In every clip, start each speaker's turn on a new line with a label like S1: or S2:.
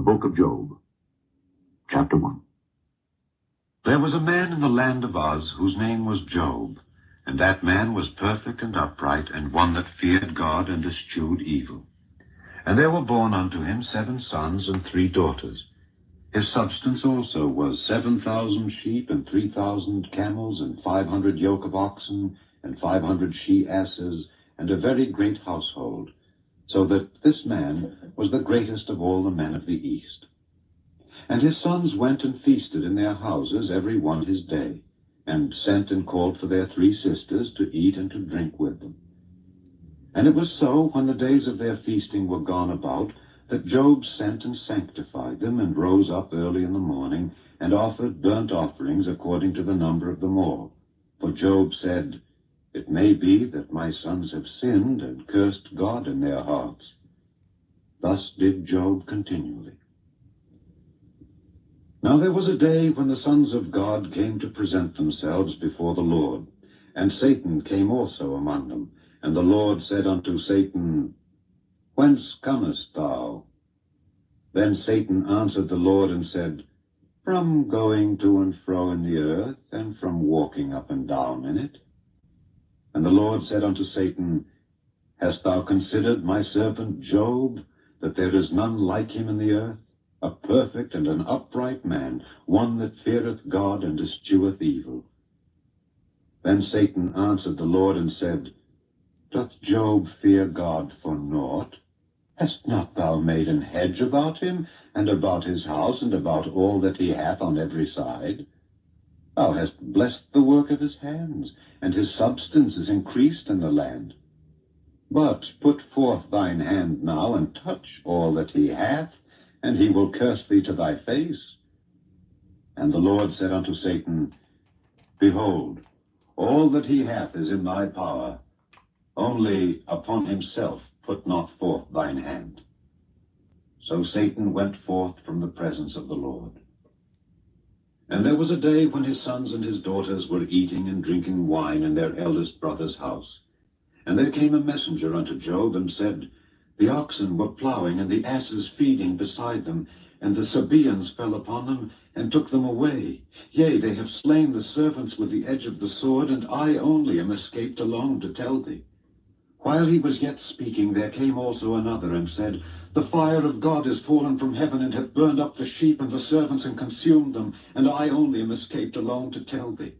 S1: The Book of Job, Chapter 1.
S2: There was a man in the land of Uz whose name was Job, and that man was perfect and upright, and one that feared God and eschewed evil. And there were born unto him 7 sons and 3 daughters. His substance also was 7,000 sheep, and 3,000 camels, and 500 yoke of oxen, and 500 she-asses, and a very great household, so that this man was the greatest of all the men of the east. And his sons went and feasted in their houses, every one his day, and sent and called for their 3 sisters to eat and to drink with them. And it was so, when the days of their feasting were gone about, that Job sent and sanctified them, and rose up early in the morning, and offered burnt offerings according to the number of them all. For Job said, It may be that my sons have sinned, and cursed God in their hearts. Thus did Job continually. Now there was a day when the sons of God came to present themselves before the Lord, and Satan came also among them. And the Lord said unto Satan, Whence comest thou? Then Satan answered the Lord and said, From going to and fro in the earth, and from walking up and down in it. And the Lord said unto Satan, Hast thou considered my servant Job, that there is none like him in the earth, a perfect and an upright man, one that feareth God and escheweth evil? Then Satan answered the Lord and said, Doth Job fear God for naught? Hast not thou made an hedge about him, and about his house, and about all that he hath on every side? Thou hast blessed the work of his hands, and his substance is increased in the land. But put forth thine hand now, and touch all that he hath, and he will curse thee to thy face. And the Lord said unto Satan, Behold, all that he hath is in thy power, only upon himself put not forth thine hand. So Satan went forth from the presence of the Lord. And there was a day when his sons and his daughters were eating and drinking wine in their eldest brother's house. And there came a messenger unto Job, and said, The oxen were plowing, and the asses feeding beside them, and the Sabaeans fell upon them, and took them away. Yea, they have slain the servants with the edge of the sword, and I only am escaped alone to tell thee. While he was yet speaking, there came also another, and said, The fire of God is fallen from heaven, and hath burned up the sheep and the servants, and consumed them, and I only am escaped alone to tell thee.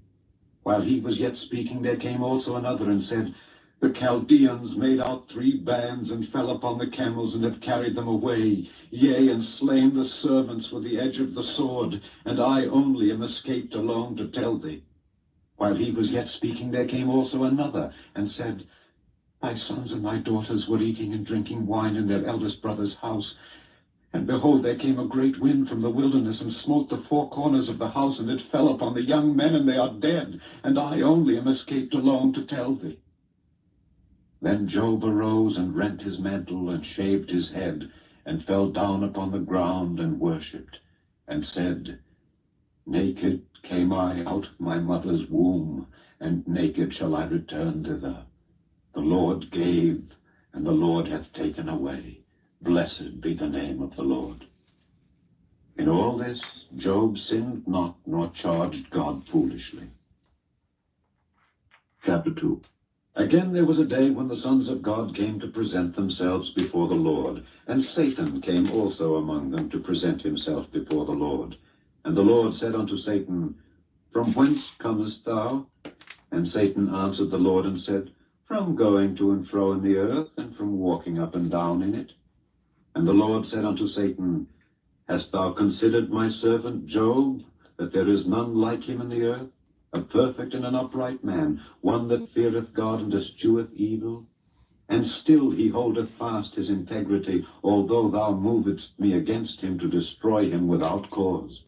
S2: While he was yet speaking, there came also another, and said, The Chaldeans made out 3 bands, and fell upon the camels, and have carried them away, yea, and slain the servants with the edge of the sword, and I only am escaped alone to tell thee. While he was yet speaking, there came also another, and said, Thy sons and thy daughters were eating and drinking wine in their eldest brother's house. And behold, there came a great wind from the wilderness, and smote the 4 corners of the house, and it fell upon the young men, and they are dead, and I only am escaped alone to tell thee. Then Job arose, and rent his mantle, and shaved his head, and fell down upon the ground, and worshipped, and said, Naked came I out of my mother's womb, and naked shall I return thither. The Lord gave, and the Lord hath taken away. Blessed be the name of the Lord. In all this, Job sinned not, nor charged God foolishly.
S1: Chapter 2.
S2: Again there was a day when the sons of God came to present themselves before the Lord, and Satan came also among them to present himself before the Lord. And the Lord said unto Satan, From whence comest thou? And Satan answered the Lord and said, From going to and fro in the earth, and from walking up and down in it. And the Lord said unto Satan, Hast thou considered my servant Job, that there is none like him in the earth, a perfect and an upright man, one that feareth God and escheweth evil? And still he holdeth fast his integrity, although thou movedst me against him to destroy him without cause.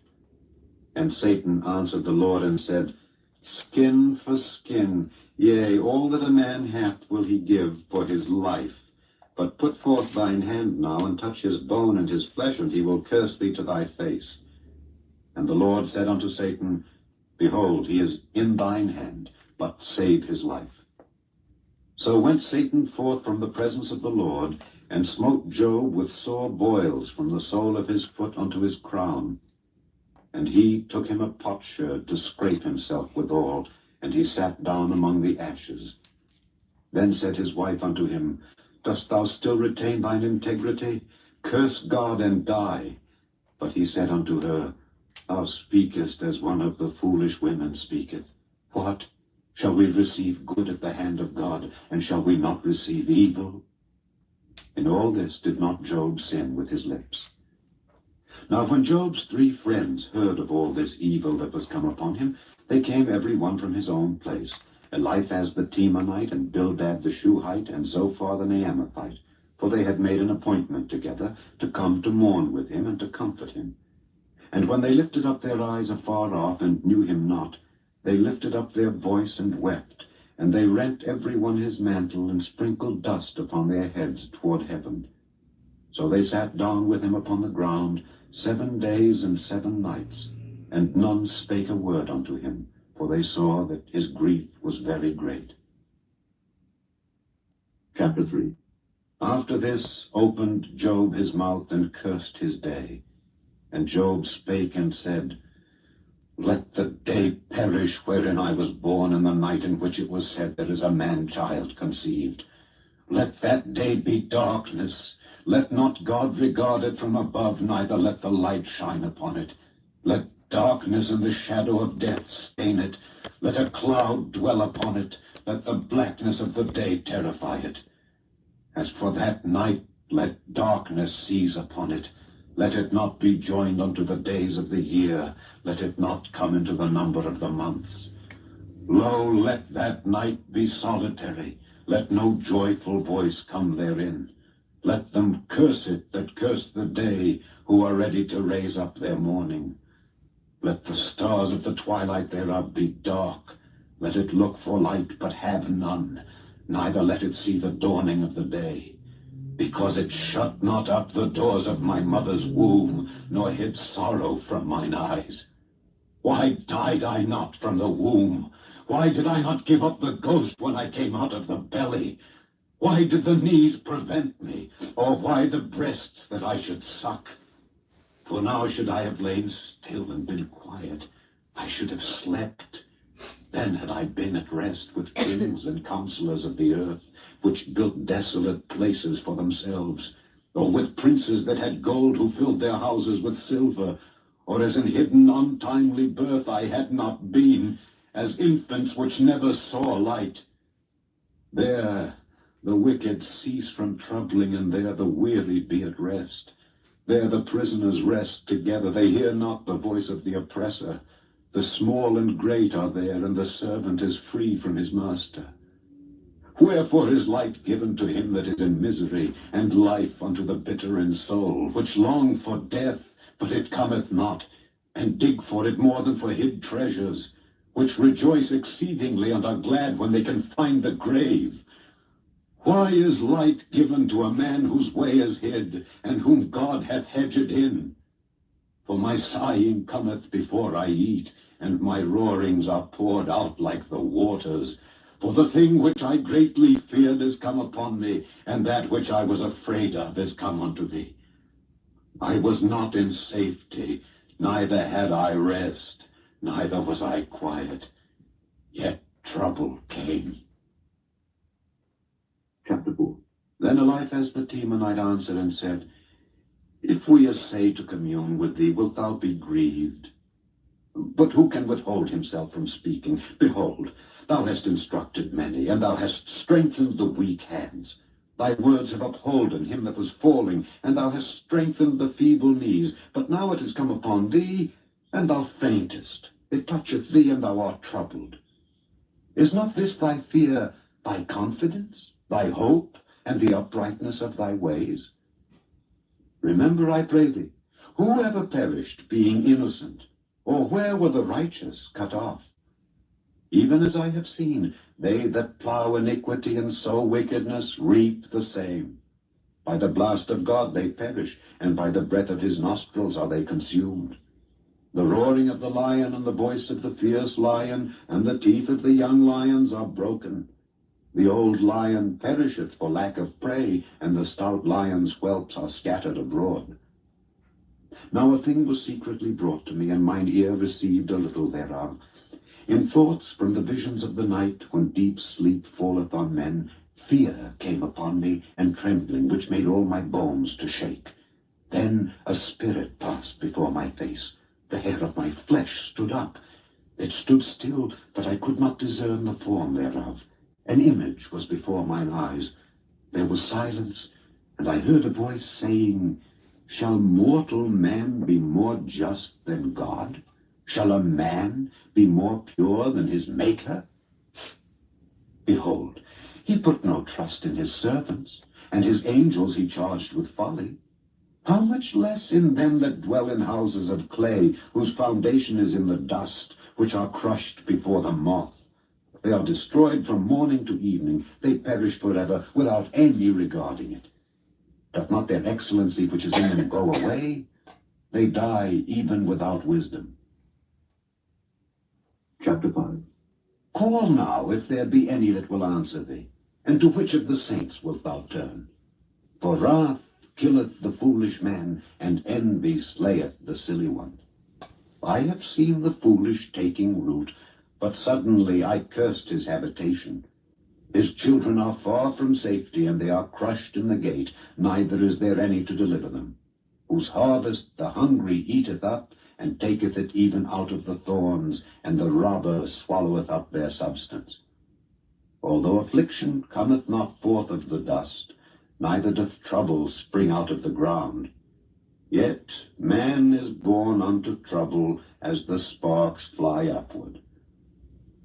S2: And Satan answered the Lord and said, Skin for skin, yea, all that a man hath will he give for his life. But put forth thine hand now, and touch his bone and his flesh, and he will curse thee to thy face. And the Lord said unto Satan, Behold, he is in thine hand, but save his life. So went Satan forth from the presence of the Lord, and smote Job with sore boils from the sole of his foot unto his crown. And he took him a potsherd to scrape himself withal, and he sat down among the ashes. Then said his wife unto him, Dost thou still retain thine integrity? Curse God and die. But he said unto her, Thou speakest as one of the foolish women speaketh. What? Shall we receive good at the hand of God, and shall we not receive evil? In all this did not Job sin with his lips. Now when Job's 3 friends heard of all this evil that was come upon him, they came every one from his own place, Eliphaz the Temanite, and Bildad the Shuhite, and Zophar the Naamathite, for they had made an appointment together to come to mourn with him and to comfort him. And when they lifted up their eyes afar off, and knew him not, they lifted up their voice and wept, and they rent every one his mantle, and sprinkled dust upon their heads toward heaven. So they sat down with him upon the ground 7 days and 7 nights, and none spake a word unto him, for they saw that his grief was very great.
S1: Chapter 3.
S2: After this opened Job his mouth, and cursed his day. And Job spake and said, Let the day perish wherein I was born, and the night in which it was said, There is a man-child conceived. Let that day be darkness. Let not God regard it from above, neither let the light shine upon it. Let darkness and the shadow of death stain it. Let a cloud dwell upon it. Let the blackness of the day terrify it. As for that night, let darkness seize upon it. Let it not be joined unto the days of the year. Let it not come into the number of the months. Lo, let that night be solitary. Let no joyful voice come therein. Let them curse it that curse the day, who are ready to raise up their mourning. Let the stars of the twilight thereof be dark. Let it look for light, but have none. Neither let it see the dawning of the day. Because it shut not up the doors of my mother's womb, nor hid sorrow from mine eyes. Why died I not from the womb? Why did I not give up the ghost when I came out of the belly? Why did the knees prevent me, or why the breasts that I should suck? For now should I have lain still and been quiet, I should have slept. Then had I been at rest with kings and counselors of the earth, which built desolate places for themselves, or with princes that had gold, who filled their houses with silver, or as in hidden untimely birth I had not been, as infants which never saw light. There the wicked cease from troubling, and there the weary be at rest. There the prisoners rest together, they hear not the voice of the oppressor. The small and great are there, and the servant is free from his master. Wherefore is light given to him that is in misery, and life unto the bitter in soul, which long for death, but it cometh not, and dig for it more than for hid treasures, which rejoice exceedingly, and are glad when they can find the grave. Why is light given to a man whose way is hid, and whom God hath hedged in? For my sighing cometh before I eat, and my roarings are poured out like the waters. For the thing which I greatly feared is come upon me, and that which I was afraid of is come unto me. I was not in safety, neither had I rest, neither was I quiet. Yet trouble came.
S1: Chapter 4.
S2: Then Eliphaz the Temanite answered and said, If we essay to commune with thee, wilt thou be grieved? But who can withhold himself from speaking? Behold, thou hast instructed many, and thou hast strengthened the weak hands. Thy words have upholden him that was falling, and thou hast strengthened the feeble knees. But now it is come upon thee, and thou faintest. It toucheth thee, and thou art troubled. Is not this thy fear, thy confidence, thy hope, and the uprightness of thy ways? Remember, I pray thee, who ever perished, being innocent? Or where were the righteous cut off? Even as I have seen, they that plow iniquity and sow wickedness reap the same. By the blast of God they perish, and by the breath of his nostrils are they consumed. The roaring of the lion and the voice of the fierce lion and the teeth of the young lions are broken. The old lion perisheth for lack of prey, and the stout lion's whelps are scattered abroad. Now a thing was secretly brought to me, and mine ear received a little thereof. In thoughts from the visions of the night, when deep sleep falleth on men, fear came upon me, and trembling, which made all my bones to shake. Then a spirit passed before my face. The hair of my flesh stood up. It stood still, but I could not discern the form thereof. An image was before mine eyes. There was silence, and I heard a voice saying, Shall mortal man be more just than God? Shall a man be more pure than his Maker? Behold, he put no trust in his servants, and his angels he charged with folly. How much less in them that dwell in houses of clay, whose foundation is in the dust, which are crushed before the moth? They are destroyed from morning to evening. They perish forever, without any regarding it. Doth not their excellency which is in them go away? They die even without wisdom.
S1: Chapter 5.
S2: Call now, if there be any that will answer thee. And to which of the saints wilt thou turn? For wrath killeth the foolish man, and envy slayeth the silly one. I have seen the foolish taking root, but suddenly I cursed his habitation. His children are far from safety, and they are crushed in the gate, neither is there any to deliver them. Whose harvest the hungry eateth up, and taketh it even out of the thorns, and the robber swalloweth up their substance. Although affliction cometh not forth of the dust, neither doth trouble spring out of the ground, yet man is born unto trouble as the sparks fly upward.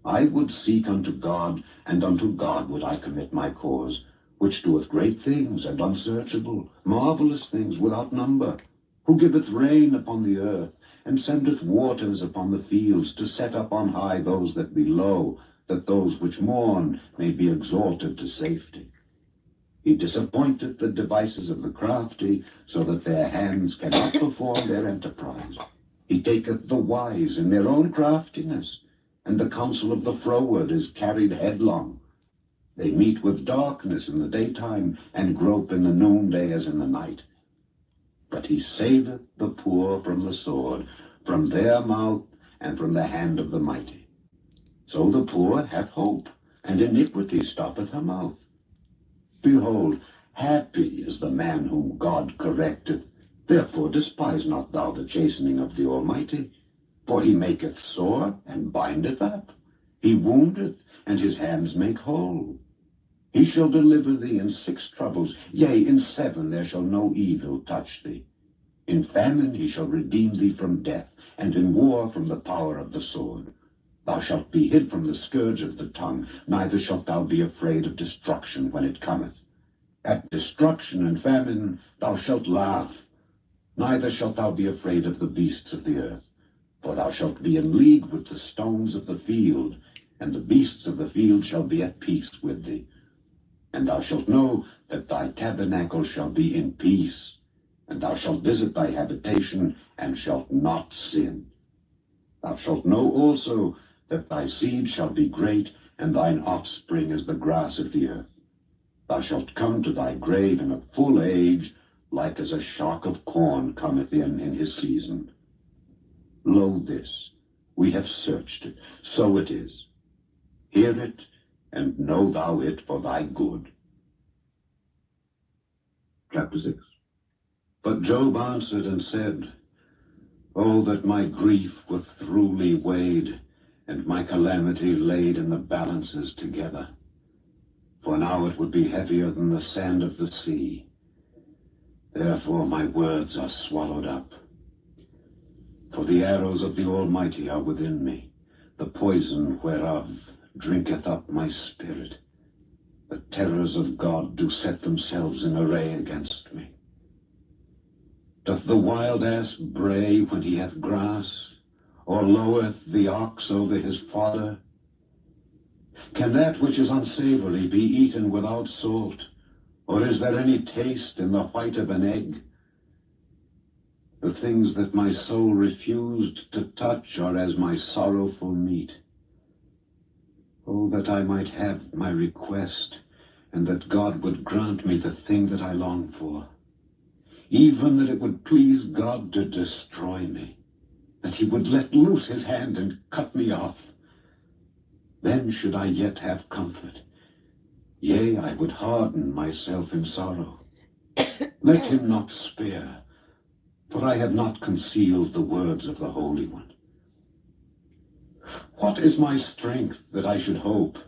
S2: I would seek unto God, and unto God would I commit my cause, which doeth great things and unsearchable, marvelous things without number, who giveth rain upon the earth, and sendeth waters upon the fields, to set up on high those that be low, that those which mourn may be exalted to safety. He disappointeth the devices of the crafty, so that their hands cannot perform their enterprise. He taketh the wise in their own craftiness, and the counsel of the froward is carried headlong. They meet with darkness in the daytime, and grope in the noonday as in the night. But he saveth the poor from the sword, from their mouth, and from the hand of the mighty. So the poor hath hope, and iniquity stoppeth her mouth. Behold, happy is the man whom God correcteth. Therefore despise not thou the chastening of the Almighty. For he maketh sore, and bindeth up. He woundeth, and his hands make whole. He shall deliver thee in 6 troubles, yea, in 7 there shall no evil touch thee. In famine he shall redeem thee from death, and in war from the power of the sword. Thou shalt be hid from the scourge of the tongue, neither shalt thou be afraid of destruction when it cometh. At destruction and famine thou shalt laugh, neither shalt thou be afraid of the beasts of the earth. For thou shalt be in league with the stones of the field, and the beasts of the field shall be at peace with thee. And thou shalt know that thy tabernacle shall be in peace, and thou shalt visit thy habitation, and shalt not sin. Thou shalt know also that thy seed shall be great, and thine offspring as the grass of the earth. Thou shalt come to thy grave in a full age, like as a shock of corn cometh in his season. Lo this, we have searched it, so it is. Hear it, and know thou it for thy good.
S1: Chapter 6.
S2: But Job answered and said, Oh, that my grief were throughly weighed, and my calamity laid in the balances together. For now it would be heavier than the sand of the sea. Therefore my words are swallowed up. For the arrows of the Almighty are within me, the poison whereof drinketh up my spirit. The terrors of God do set themselves in array against me. Doth the wild ass bray when he hath grass, or loweth the ox over his fodder? Can that which is unsavory be eaten without salt, or is there any taste in the white of an egg? The things that my soul refused to touch are as my sorrowful meat. Oh, that I might have my request, and that God would grant me the thing that I long for. Even that it would please God to destroy me, that he would let loose his hand and cut me off. Then should I yet have comfort. Yea, I would harden myself in sorrow. Let him not spare, for I have not concealed the words of the Holy One. What is my strength that I should hope?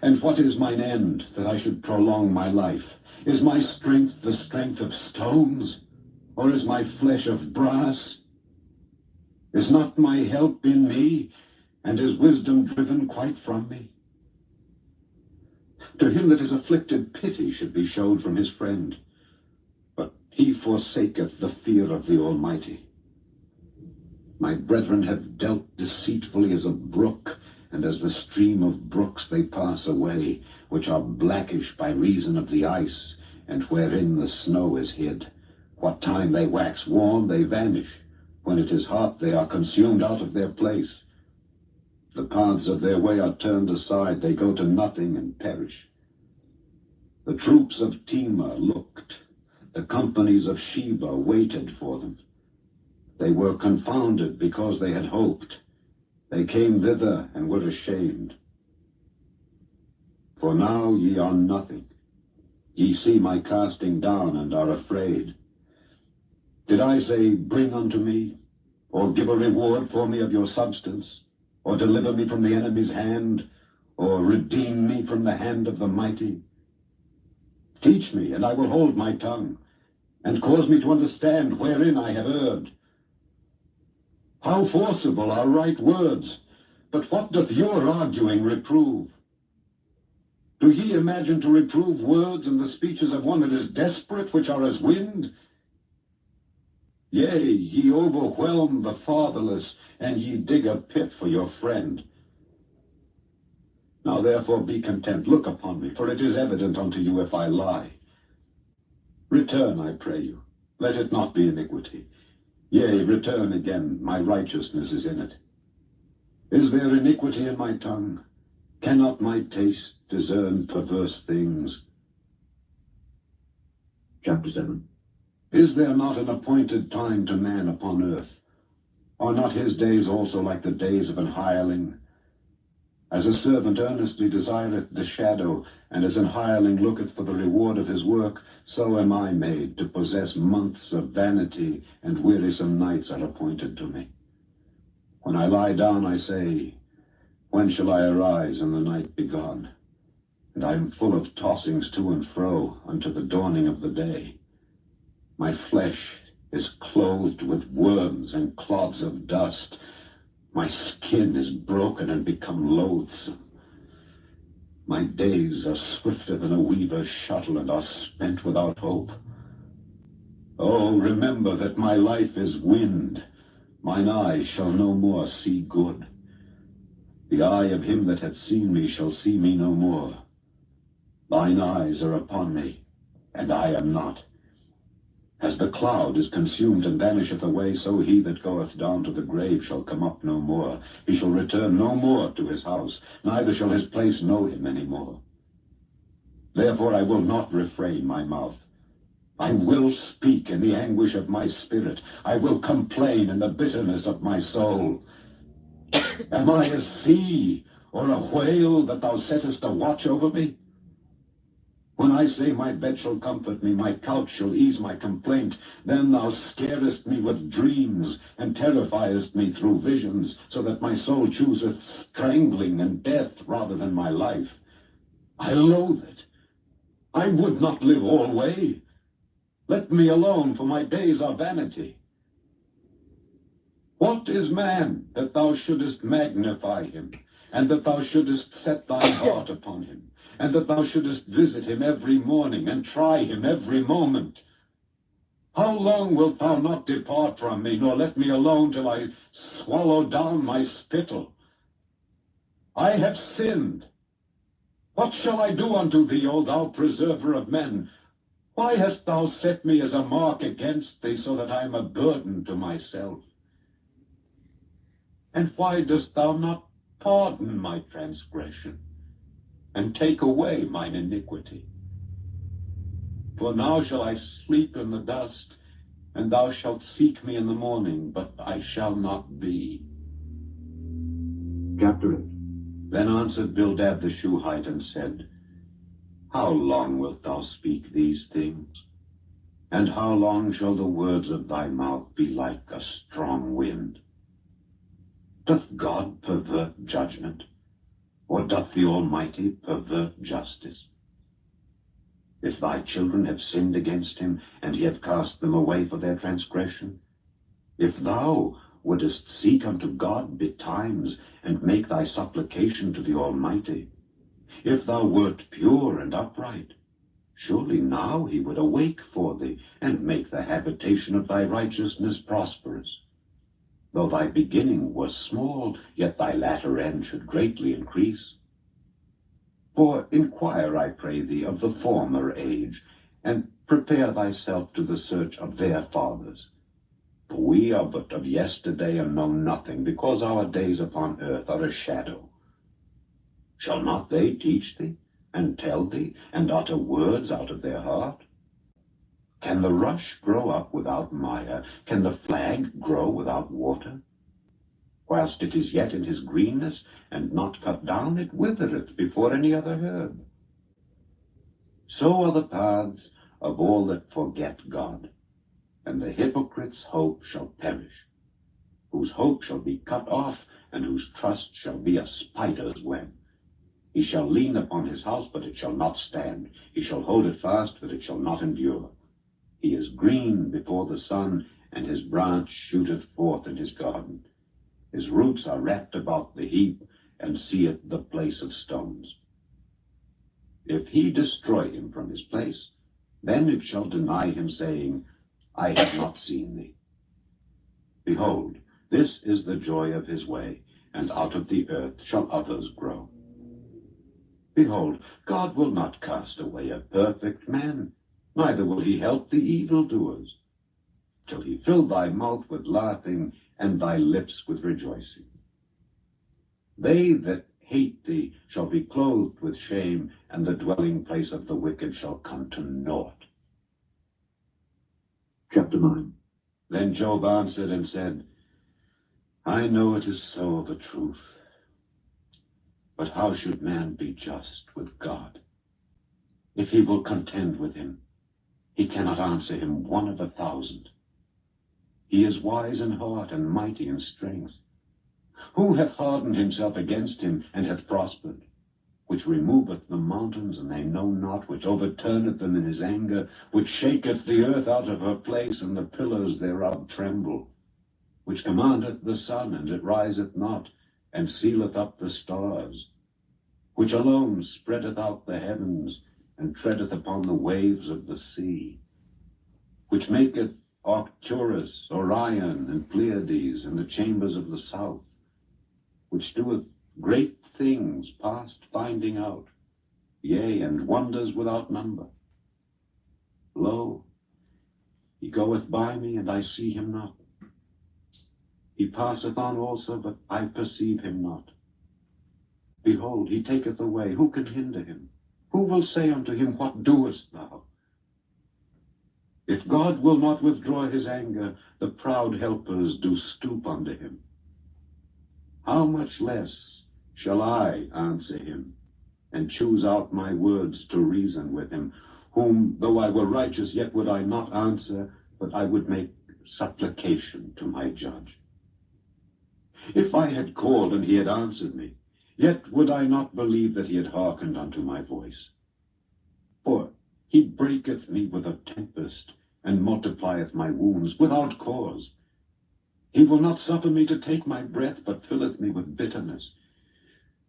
S2: And what is mine end that I should prolong my life? Is my strength the strength of stones, or is my flesh of brass? Is not my help in me, and is wisdom driven quite from me? To him that is afflicted pity should be showed from his friend, but he forsaketh the fear of the Almighty. My brethren have dealt deceitfully as a brook, and as the stream of brooks they pass away, which are blackish by reason of the ice, and wherein the snow is hid. What time they wax warm, they vanish. When it is hot, they are consumed out of their place. The paths of their way are turned aside, they go to nothing and perish. The troops of Tema looked, the companies of Sheba waited for them. They were confounded because they had hoped. They came thither and were ashamed. For now ye are nothing. Ye see my casting down and are afraid. Did I say, bring unto me, or give a reward for me of your substance, or deliver me from the enemy's hand, or redeem me from the hand of the mighty? Teach me, and I will hold my tongue, and cause me to understand wherein I have erred. How forcible are right words, but what doth your arguing reprove? Do ye imagine to reprove words in the speeches of one that is desperate, which are as wind? Yea, ye overwhelm the fatherless, and ye dig a pit for your friend. Now therefore be content, look upon me, for it is evident unto you if I lie. Return, I pray you, let it not be iniquity. Yea, return again, my righteousness is in it. Is there iniquity in my tongue? Cannot my taste discern perverse things?
S1: Chapter 7.
S2: Is there not an appointed time to man upon earth? Are not his days also like the days of an hireling? As a servant earnestly desireth the shadow, and as an hireling looketh for the reward of his work, so am I made to possess months of vanity, and wearisome nights are appointed to me. When I lie down, I say, when shall I arise and the night be gone? And I am full of tossings to and fro unto the dawning of the day. My flesh is clothed with worms and clods of dust. My skin is broken and become loathsome. My days are swifter than a weaver's shuttle and are spent without hope. Oh, remember that my life is wind. Mine eye shall no more see good. The eye of him that hath seen me shall see me no more. Thine eyes are upon me, and I am not. As the cloud is consumed and vanisheth away, so he that goeth down to the grave shall come up no more. He shall return no more to his house, neither shall his place know him any more. Therefore I will not refrain my mouth. I will speak in the anguish of my spirit. I will complain in the bitterness of my soul. Am I a sea or a whale that thou settest a watch over me? When I say my bed shall comfort me, my couch shall ease my complaint, then thou scarest me with dreams, and terrifiest me through visions, so that my soul chooseth strangling and death rather than my life. I loathe it. I would not live alway. Let me alone, for my days are vanity. What is man, that thou shouldest magnify him, and that thou shouldest set thine heart upon him, and that thou shouldest visit him every morning, and try him every moment? How long wilt thou not depart from me, nor let me alone till I swallow down my spittle? I have sinned. What shall I do unto thee, O thou preserver of men? Why hast thou set me as a mark against thee, so that I am a burden to myself? And why dost thou not pardon my transgression,
S3: and take away mine iniquity. For now shall I sleep in the dust, and thou shalt seek me in the morning, but I shall not be.
S1: Chapter 8.
S2: Then answered Bildad the Shuhite and said, How long wilt thou speak these things? And how long shall the words of thy mouth be like a strong wind? Doth God pervert judgment, or doth the Almighty pervert justice? If thy children have sinned against him, and he hath cast them away for their transgression, if thou wouldest seek unto God betimes, and make thy supplication to the Almighty, if thou wert pure and upright, surely now he would awake for thee, and make the habitation of thy righteousness prosperous. Though thy beginning was small, yet thy latter end should greatly increase. For inquire, I pray thee, of the former age, and prepare thyself to the search of their fathers. For we are but of yesterday, and know nothing, because our days upon earth are a shadow. Shall not they teach thee, and tell thee, and utter words out of their heart? Can the rush grow up without mire? Can the flag grow without water? Whilst it is yet in his greenness, and not cut down, it withereth before any other herb. So are the paths of all that forget God, and the hypocrite's hope shall perish, whose hope shall be cut off, and whose trust shall be a spider's web. He shall lean upon his house, but it shall not stand. He shall hold it fast, but it shall not endure. He is green before the sun, and his branch shooteth forth in his garden. His roots are wrapped about the heap, and seeth the place of stones. If he destroy him from his place, then it shall deny him, saying, I have not seen thee. Behold, this is the joy of his way, and out of the earth shall others grow. Behold, God will not cast away a perfect man, neither will he help the evildoers, till he fill thy mouth with laughing, and thy lips with rejoicing. They that hate thee shall be clothed with shame, and the dwelling place of the wicked shall come to naught.
S1: Chapter 9.
S2: Then Job answered and said, I know it is so of a truth. But how should man be just with God? If he will contend with him, he cannot answer him 1 of 1,000. He is wise in heart and mighty in strength. Who hath hardened himself against him, and hath prospered? Which removeth the mountains, and they know not, which overturneth them in his anger, which shaketh the earth out of her place, and the pillars thereof tremble, which commandeth the sun, and it riseth not, and sealeth up the stars, which alone spreadeth out the heavens, and treadeth upon the waves of the sea, which maketh Arcturus, Orion, and Pleiades, and the chambers of the south, which doeth great things past finding out, yea, and wonders without number. Lo, he goeth by me, and I see him not. He passeth on also, but I perceive him not. Behold, he taketh away. Who can hinder him? Who will say unto him, What doest thou? If God will not withdraw his anger, the proud helpers do stoop unto him. How much less shall I answer him, and choose out my words to reason with him, whom, though I were righteous, yet would I not answer, but I would make supplication to my judge. If I had called and he had answered me, yet would I not believe that he had hearkened unto my voice. For he breaketh me with a tempest, and multiplieth my wounds without cause. He will not suffer me to take my breath, but filleth me with bitterness.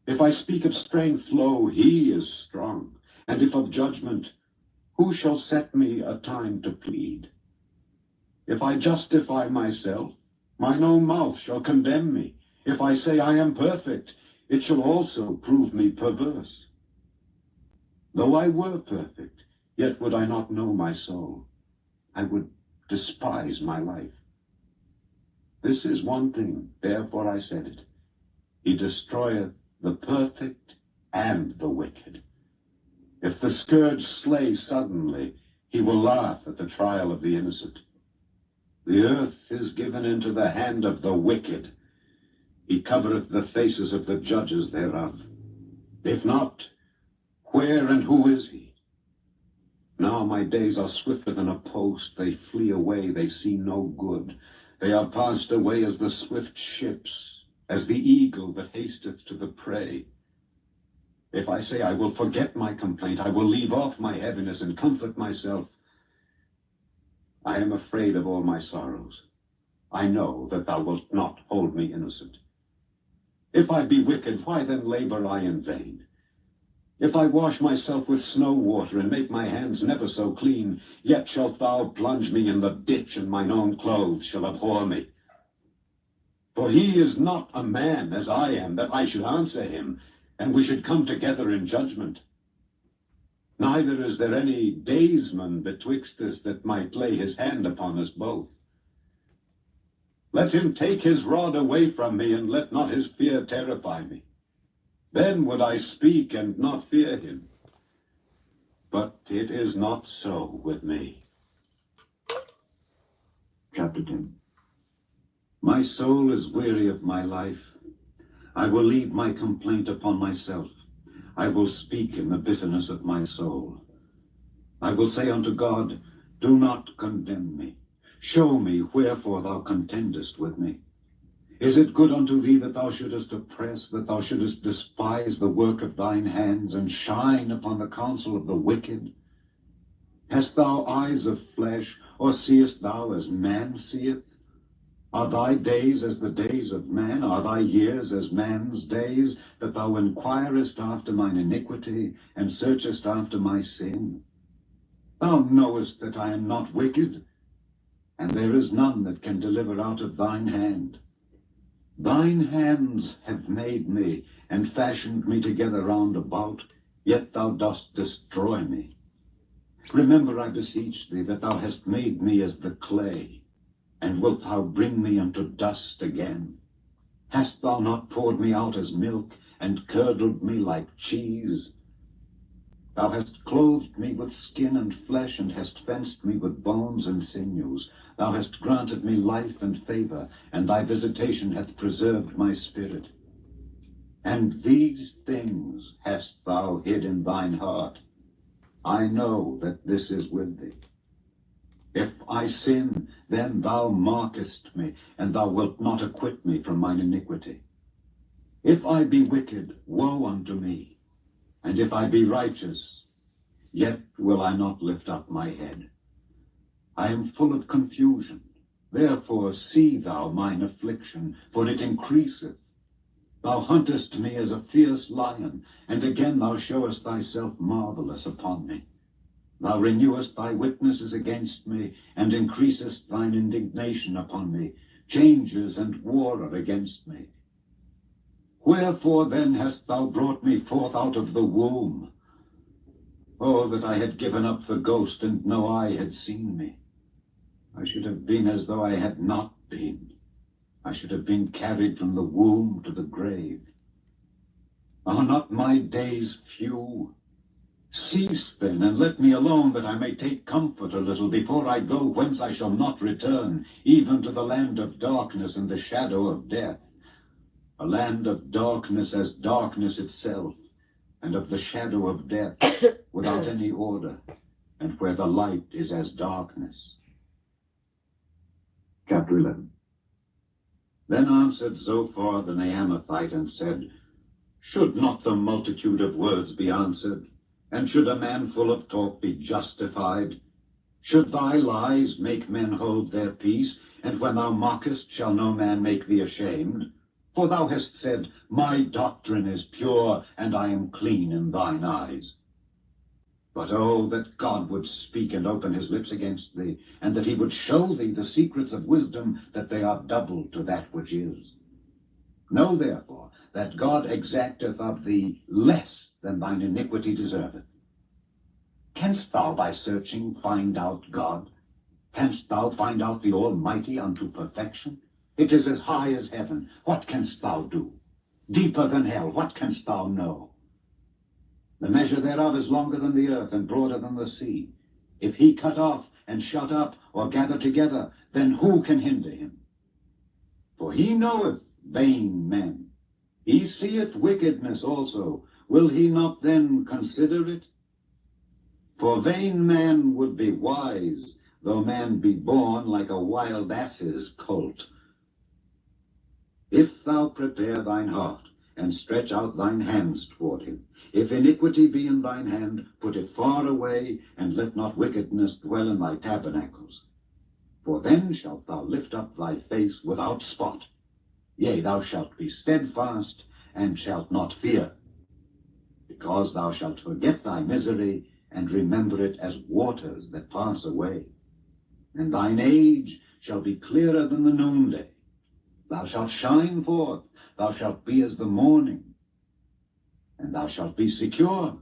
S2: If I speak of strength, lo, he is strong. And if of judgment, who shall set me a time to plead? If I justify myself, mine own mouth shall condemn me. If I say I am perfect, it shall also prove me perverse. Though I were perfect, yet would I not know my soul. I would despise my life. This is one thing, therefore I said it. He destroyeth the perfect
S3: and the wicked. If the scourge slay suddenly, he will laugh at the trial of the innocent. The earth is given into the hand of the wicked. He covereth the faces of the judges thereof. If not, where and who is he? Now my days are swifter than a post. They flee away, they see no good. They are passed away as the swift ships, as the eagle that hasteth to the prey. If I say I will forget my complaint, I will leave off my heaviness and comfort myself, I am afraid of all my sorrows. I know that thou wilt not hold me innocent. If I be wicked, why then labor I in vain? If I wash myself with snow water, and make my hands never so clean, yet shalt thou plunge me in the ditch, and mine own clothes shall abhor me. For he is not a man as I am, that I should answer him, and we should come together in judgment. Neither is there any daysman betwixt us that might lay his hand upon us both. Let him take his rod away from me, and let not his fear terrify me. Then would I speak and not fear him. But it is not so with me.
S1: Chapter 10.
S2: My soul is weary of my life. I will leave my complaint upon myself. I will speak in the bitterness of my soul. I will say unto God, do not condemn me. Show me wherefore thou contendest with me. Is it good unto thee that thou shouldest oppress, that thou shouldest despise the work of thine hands, and shine upon the counsel of the wicked? Hast thou eyes of flesh, or seest thou as man seeth? Are thy days as the days of man? Are thy years as man's days, that thou inquirest after mine iniquity, and searchest after my sin? Thou knowest that I am not wicked, and there is none that can deliver out of thine hand. Thine hands have made me, and fashioned me together round about, yet thou dost destroy me. Remember, I beseech thee, that thou hast made me as the clay, and wilt thou bring me unto dust again? Hast thou not poured me out as milk, and curdled me like cheese? Thou hast clothed me with skin and flesh, and hast fenced me with bones and sinews. Thou hast granted me life and favor, and thy visitation hath preserved my spirit. And these things hast thou hid in thine heart. I know that this is with thee. If I sin, then thou markest me, and thou wilt not acquit me from mine iniquity. If I be wicked, woe unto me. And if I be righteous, yet will I not lift up my head. I am full of confusion. Therefore see thou mine affliction, for it increaseth. Thou huntest me as a fierce lion, and again thou showest thyself marvelous upon me. Thou renewest thy witnesses against me, and increasest thine indignation upon me. Changes and war are against me. Wherefore then hast thou brought me forth out of the womb? Oh, that I had given up the ghost, and no eye had seen me. I should have been as though I had not been. I should have been carried from the womb to the grave. Are not my days few? Cease then, and let me alone, that I may take comfort a little before I go whence I shall not return, even to the land of darkness and the shadow of death. A land of darkness as darkness itself, and of the shadow of death, without any order, and where the light is as darkness.
S1: Chapter 11.
S2: Then answered Zophar the Naamathite and said, should not the multitude of words be answered? And should a man full of talk be justified? Should thy lies make men hold their peace? And when thou mockest, shall no man make thee ashamed? For thou hast said, my doctrine is pure, and I am clean in thine eyes. But oh, that God would speak and open his lips against thee, and that he would show thee the secrets of wisdom, that they are double to that which is. Know therefore that God exacteth of thee less than thine iniquity deserveth. Canst thou by searching find out God? Canst thou find out the Almighty unto perfection? It is as high as heaven. What canst thou do? Deeper than hell. What canst thou know? The measure thereof is longer than the earth, and broader than the sea. If he cut off, and shut up, or gather together, then who can hinder him? For he knoweth vain men. He seeth wickedness also. Will he not then consider it? For vain man would be wise, though man be born like a wild ass's colt. If thou prepare thine heart, and stretch out thine hands toward him, if iniquity be in thine hand, put it far away, and let not wickedness dwell in thy tabernacles. For then shalt thou lift up thy face without spot. Yea, thou shalt be steadfast, and shalt not fear, because thou shalt forget thy misery, and remember it as waters that pass away. And thine age shall be clearer than the noonday. Thou shalt shine forth, thou shalt be as the morning. And thou shalt be secure,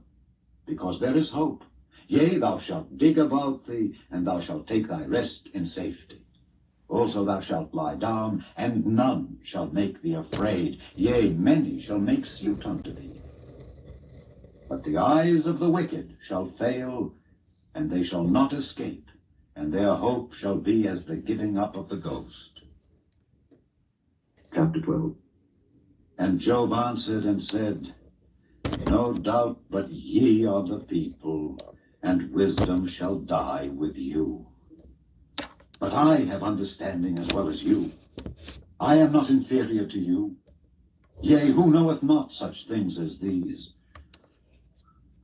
S2: because there is hope. Yea, thou shalt dig about thee, and thou shalt take thy rest in safety. Also thou shalt lie down, and none shall make thee afraid. Yea, many shall make suit unto thee. But the eyes of the wicked shall fail, and they shall not escape, and their hope shall be as the giving up of the ghost.
S1: Chapter 12.
S2: And Job answered and said, No doubt but ye are the people, and wisdom shall die with you. But I have understanding as well as you. I am not inferior to you. Yea, who knoweth not such things as these?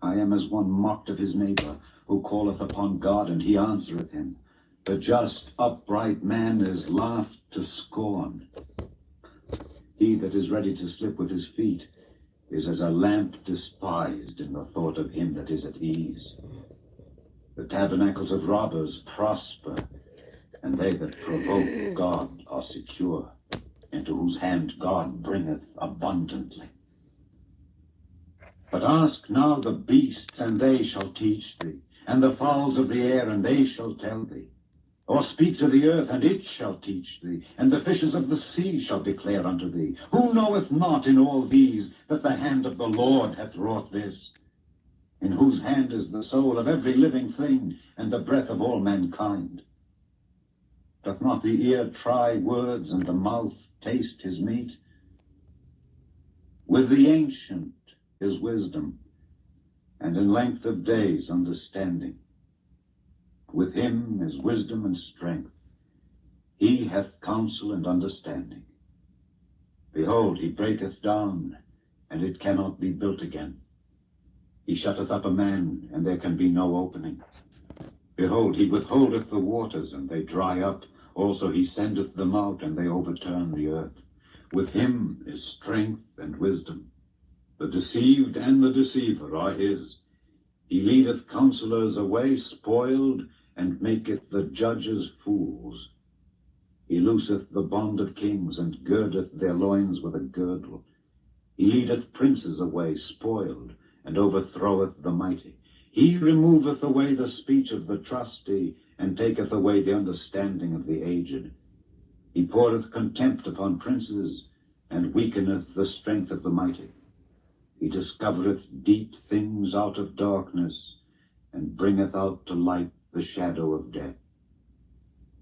S2: I am as one mocked of his neighbor, who calleth upon God, and he answereth him. The just, upright man is laughed to scorn. He that is ready to slip with his feet is as a lamp despised in the thought of him that is at ease. The tabernacles of robbers prosper, and they that provoke God are secure, into whose hand God bringeth abundantly. But ask now the beasts, and they shall teach thee, and the fowls of the air, and they shall tell thee. Or speak to the earth, and it shall teach thee, and the fishes of the sea shall declare unto thee. Who knoweth not in all these that the hand of the Lord hath wrought this? In whose hand is the soul of every living thing, and the breath of all mankind? Doth not the ear try words, and the mouth taste his meat? With the ancient is wisdom, and in length of days understanding. With him is wisdom and strength. He hath counsel and understanding. Behold, he breaketh down, and it cannot be built again. He shutteth up a man, and there can be no opening. Behold, he withholdeth the waters, and they dry up. Also he sendeth them out, and they overturn the earth. With him is strength and wisdom. The deceived and the deceiver are his. He leadeth counselors away spoiled, and maketh the judges fools. He looseth the bond of kings, and girdeth their loins with a girdle. He leadeth princes away spoiled, and overthroweth the mighty. He removeth away the speech of the trusty, and taketh away the understanding of the aged. He poureth contempt upon princes, and weakeneth the strength of the mighty. He discovereth deep things out of darkness, and bringeth out to light the shadow of death.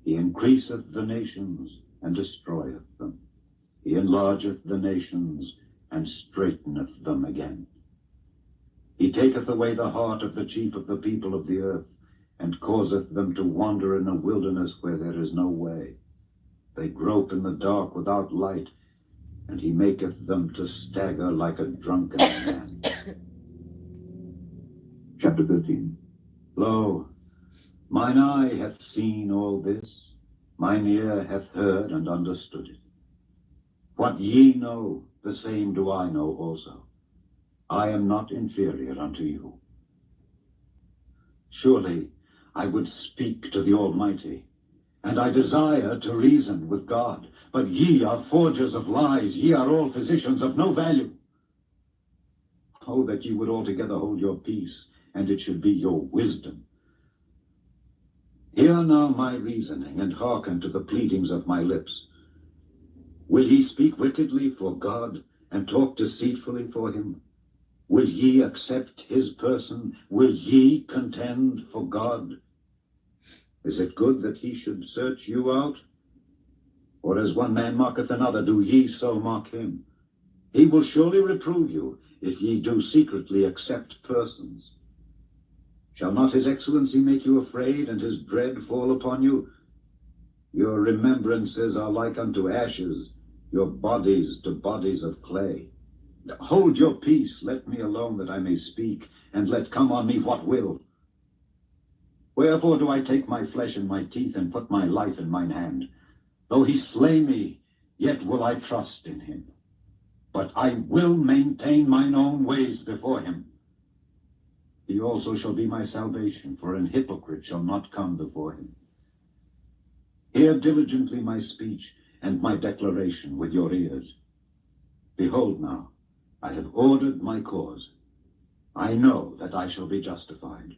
S2: He increaseth the nations, and destroyeth them. He enlargeth the nations, and straightheneth them again. He taketh away the heart of the chief of the people of the earth, and causeth them to wander in a wilderness where there is no way. They grope in the dark without light, and he maketh them to stagger like a drunken man.
S1: Chapter 13.
S2: Lo, mine eye hath seen all this, mine ear hath heard and understood it. What ye know, the same do I know also. I am not inferior unto you. Surely I would speak to the Almighty, and I desire to reason with God. But ye are forgers of lies, ye are all physicians of no value. Oh, that ye would altogether hold your peace, and it should be your wisdom. Hear now my reasoning, and hearken to the pleadings of my lips. Will ye speak wickedly for God, and talk deceitfully for him? Will ye accept his person? Will ye contend for God? Is it good that he should search you out? Or as one man mocketh another, do ye so mock him? He will surely reprove you, if ye do secretly accept persons. Shall not his excellency make you afraid, and his dread fall upon you? Your remembrances are like unto ashes, your bodies to bodies of clay. Hold your peace, let me alone that I may speak, and let come on me what will. Wherefore do I take my flesh in my teeth, and put my life in mine hand? Though he slay me, yet will I trust in him. But I will maintain mine own ways before him. He also shall be my salvation, for an hypocrite shall not come before him. Hear diligently my speech and my declaration with your ears. Behold now, I have ordered my cause. I know that I shall be justified.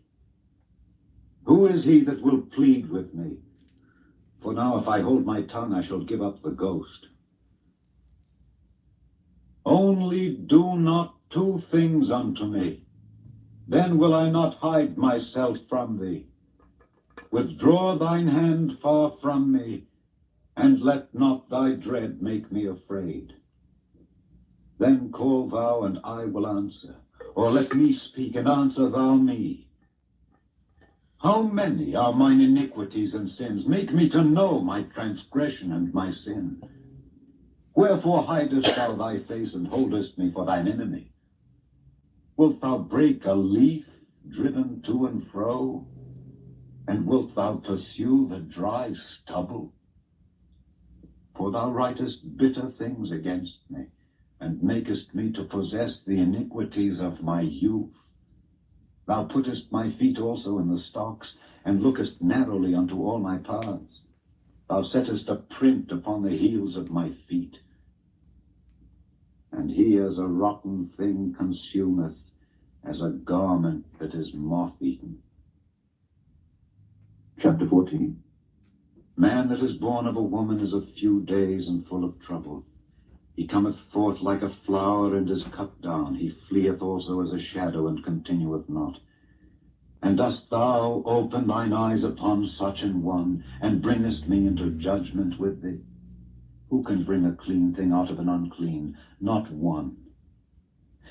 S2: Who is he that will plead with me? For now, if I hold my tongue, I shall give up the ghost. Only do not two things unto me. Then will I not hide myself from thee. Withdraw thine hand far from me, and let not thy dread make me afraid. Then call thou, and I will answer, or let me speak, and answer thou me. How many are mine iniquities and sins? Make me to know my transgression and my sin. Wherefore hidest thou thy face, and holdest me for thine enemy? Wilt thou break a leaf driven to and fro? And wilt thou pursue the dry stubble? For thou writest bitter things against me, and makest me to possess the iniquities of my youth. Thou puttest my feet also in the stocks, and lookest narrowly unto all my paths. Thou settest a print upon the heels of my feet. And he as a rotten thing consumeth, as a garment that is moth-eaten.
S1: Chapter 14.
S2: Man that is born of a woman is of few days and full of trouble. He cometh forth like a flower and is cut down. He fleeth also as a shadow and continueth not. And dost thou open thine eyes upon such an one, and bringest me into judgment with thee? Who can bring a clean thing out of an unclean? Not one.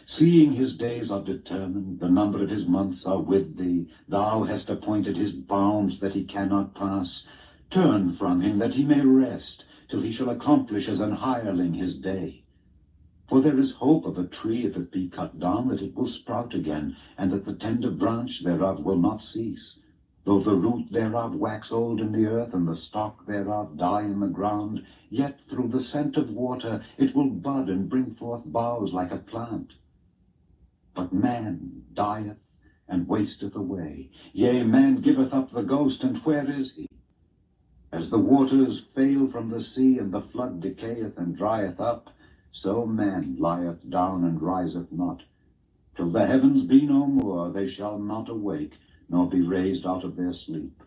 S2: Seeing his days are determined, the number of his months are with thee, thou hast appointed his bounds that he cannot pass. Turn from him that he may rest, till he shall accomplish as an hireling his day. For there is hope of a tree, if it be cut down, that it will sprout again, and that the tender branch thereof will not cease. Though the root thereof wax old in the earth, and the stalk thereof die in the ground, yet through the scent of water it will bud and bring forth boughs like a plant. But man dieth and wasteth away. Yea, man giveth up the ghost, and where is he? As the waters fail from the sea, and the flood decayeth and drieth up, so man lieth down and riseth not. Till the heavens be no more, they shall not awake, nor be raised out of their sleep.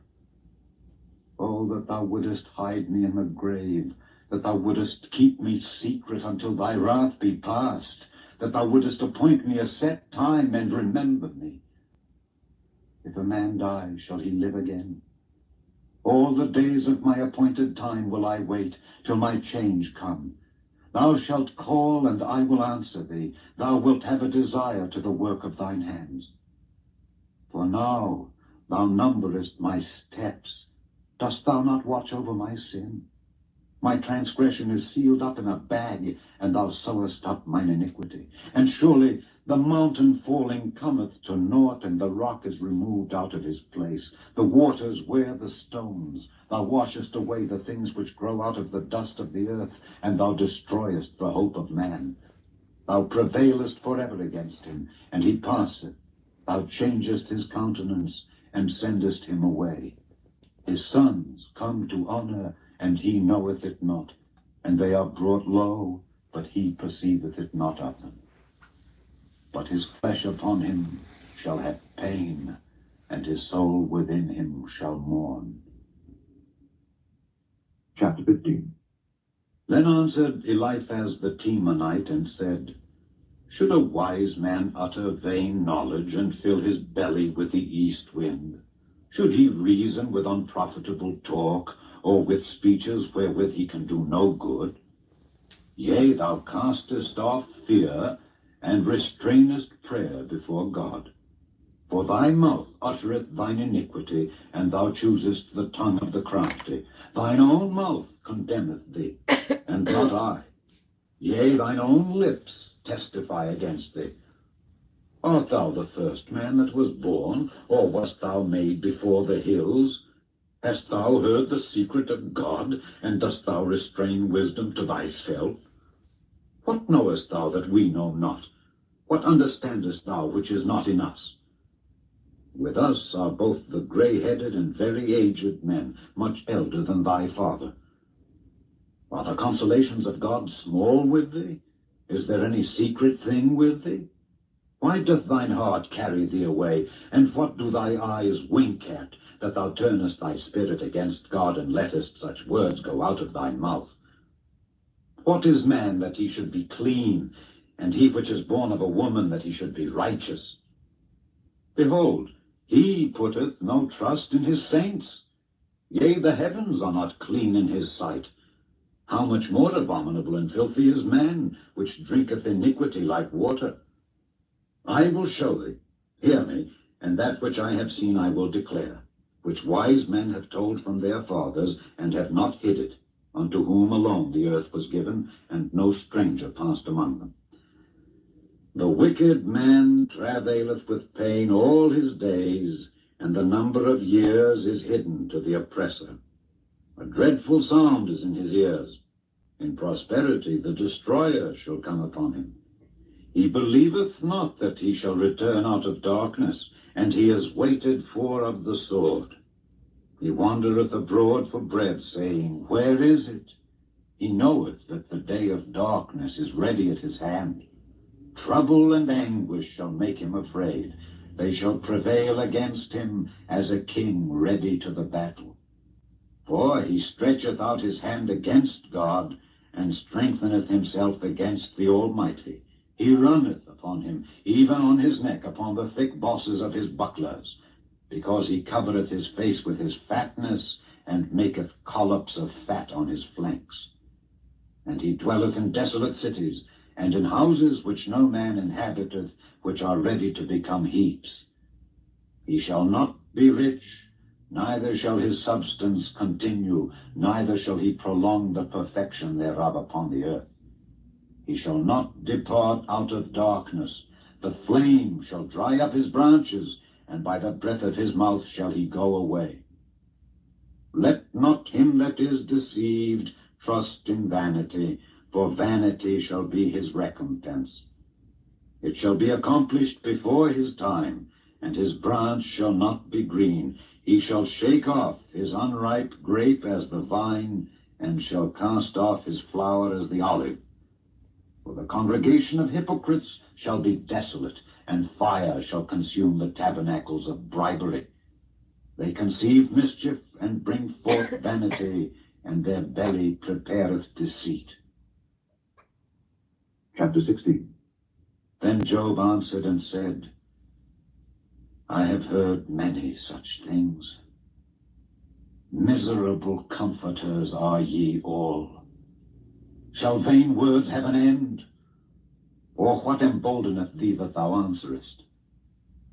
S2: Oh, that thou wouldest hide me in the grave, that thou wouldest keep me secret until thy wrath be past, that thou wouldest appoint me a set time and remember me. If a man die, shall he live again? All the days of my appointed time will I wait, till my change come. Thou shalt call, and I will answer thee. Thou wilt have a desire to the work of thine hands. For now thou numberest my steps. Dost thou not watch over my sin? My transgression is sealed up in a bag, and thou sewest up mine iniquity. And surely the mountain falling cometh to naught, and the rock is removed out of his place. The waters wear the stones. Thou washest away the things which grow out of the dust of the earth, and thou destroyest the hope of man. Thou prevailest forever against him, and he passeth. Thou changest his countenance, and sendest him away. His sons come to honor, and he knoweth it not, and they are brought low, but he perceiveth it not of them. But his flesh upon him shall have pain, and his soul within him shall mourn.
S1: Chapter 15.
S2: Then answered Eliphaz the Temanite, and said, Should a wise man utter vain knowledge and fill his belly with the east wind? Should he reason with unprofitable talk, or with speeches wherewith he can do no good? Yea, thou castest off fear, and restrainest prayer before God. For thy mouth uttereth thine iniquity, and thou choosest the tongue of the crafty. Thine own mouth condemneth thee, and not I. Yea, thine own lips testify against thee. Art thou the first man that was born, or wast thou made before the hills? Hast thou heard the secret of God, and dost thou restrain wisdom to thyself? What knowest thou that we know not? What understandest thou which is not in us? With us are both the grey-headed and very aged men, much elder than thy father. Are the consolations of God small with thee? Is there any secret thing with thee? Why doth thine heart carry thee away, and what do thy eyes wink at, that thou turnest thy spirit against God, and lettest such words go out of thy mouth? What is man that he should be clean, and he which is born of a woman that he should be righteous? Behold, he putteth no trust in his saints. Yea, the heavens are not clean in his sight. How much more abominable and filthy is man, which drinketh iniquity like water? I will show thee, hear me, and that which I have seen I will declare, which wise men have told from their fathers, and have not hid it, unto whom alone the earth was given, and no stranger passed among them. The wicked man travaileth with pain all his days, and the number of years is hidden to the oppressor. A dreadful sound is in his ears. In prosperity the destroyer shall come upon him. He believeth not that he shall return out of darkness, and he is waited for of the sword. He wandereth abroad for bread, saying, Where is it? He knoweth that the day of darkness is ready at his hand. Trouble and anguish shall make him afraid. They shall prevail against him as a king ready to the battle. For he stretcheth out his hand against God, and strengtheneth himself against the Almighty. He runneth upon him, even on his neck, upon the thick bosses of his bucklers, because he covereth his face with his fatness, and maketh collops of fat on his flanks. And he dwelleth in desolate cities, and in houses which no man inhabiteth, which are ready to become heaps. He shall not be rich, neither shall his substance continue, neither shall he prolong the perfection thereof upon the earth. He shall not depart out of darkness. The flame shall dry up his branches, and by the breath of his mouth shall he go away. Let not him that is deceived trust in vanity, for vanity shall be his recompense. It shall be accomplished before his time, and his branch shall not be green. He shall shake off his unripe grape as the vine, and shall cast off his flower as the olive. For the congregation of hypocrites shall be desolate, and fire shall consume the tabernacles of bribery. They conceive mischief, and bring forth vanity, and their belly prepareth deceit.
S1: Chapter 16.
S2: Then Job answered and said, I have heard many such things. Miserable comforters are ye all. Shall vain words have an end? Or what emboldeneth thee that thou answerest?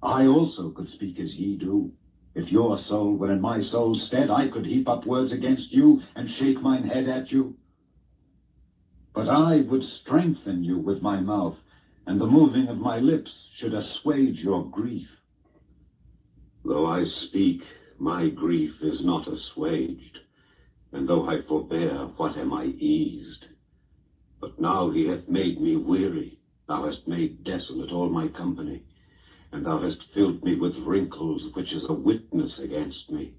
S2: I also could speak as ye do. If your soul were in my soul's stead, I could heap up words against you, and shake mine head at you. But I would strengthen you with my mouth, and the moving of my lips should assuage your grief. Though I speak, my grief is not assuaged, and though I forbear, what am I eased? But now he hath made me weary. Thou hast made desolate all my company, and thou hast filled me with wrinkles, which is a witness against me,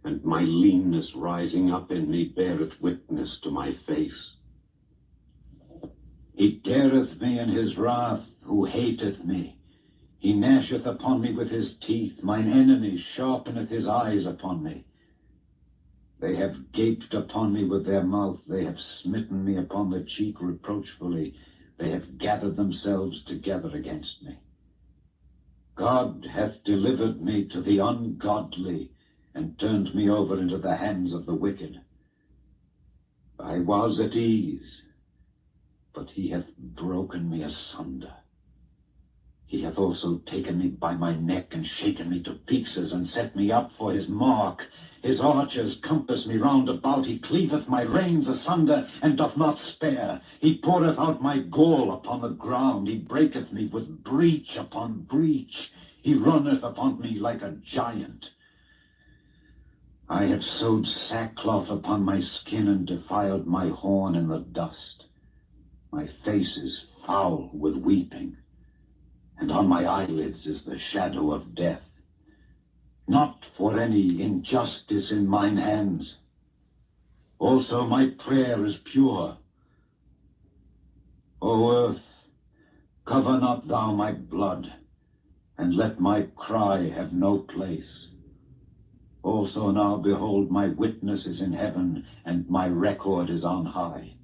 S2: and my leanness rising up in me beareth witness to my face. He teareth me in his wrath, who hateth me. He gnasheth upon me with his teeth. Mine enemy sharpeneth his eyes upon me. They have gaped upon me with their mouth. They have smitten me upon the cheek reproachfully. they have gathered themselves together against me. God hath delivered me to the ungodly, and turned me over into the hands of the wicked. I was at ease, but he hath broken me asunder. He hath also taken me by my neck, and shaken me to pieces, and set me up for his mark. His archers compass me round about. He cleaveth my reins asunder, and doth not spare. He poureth out my gall upon the ground. He breaketh me with breach upon breach. He runneth upon me like a giant. I have sewed sackcloth upon my skin, and defiled my horn in the dust. My face is foul with weeping, and on my eyelids is the shadow of death. Not for any injustice in mine hands. Also my prayer is pure. O earth, cover not thou my blood, and let my cry have no place. Also now, behold, my witness is in heaven, and my record is on high.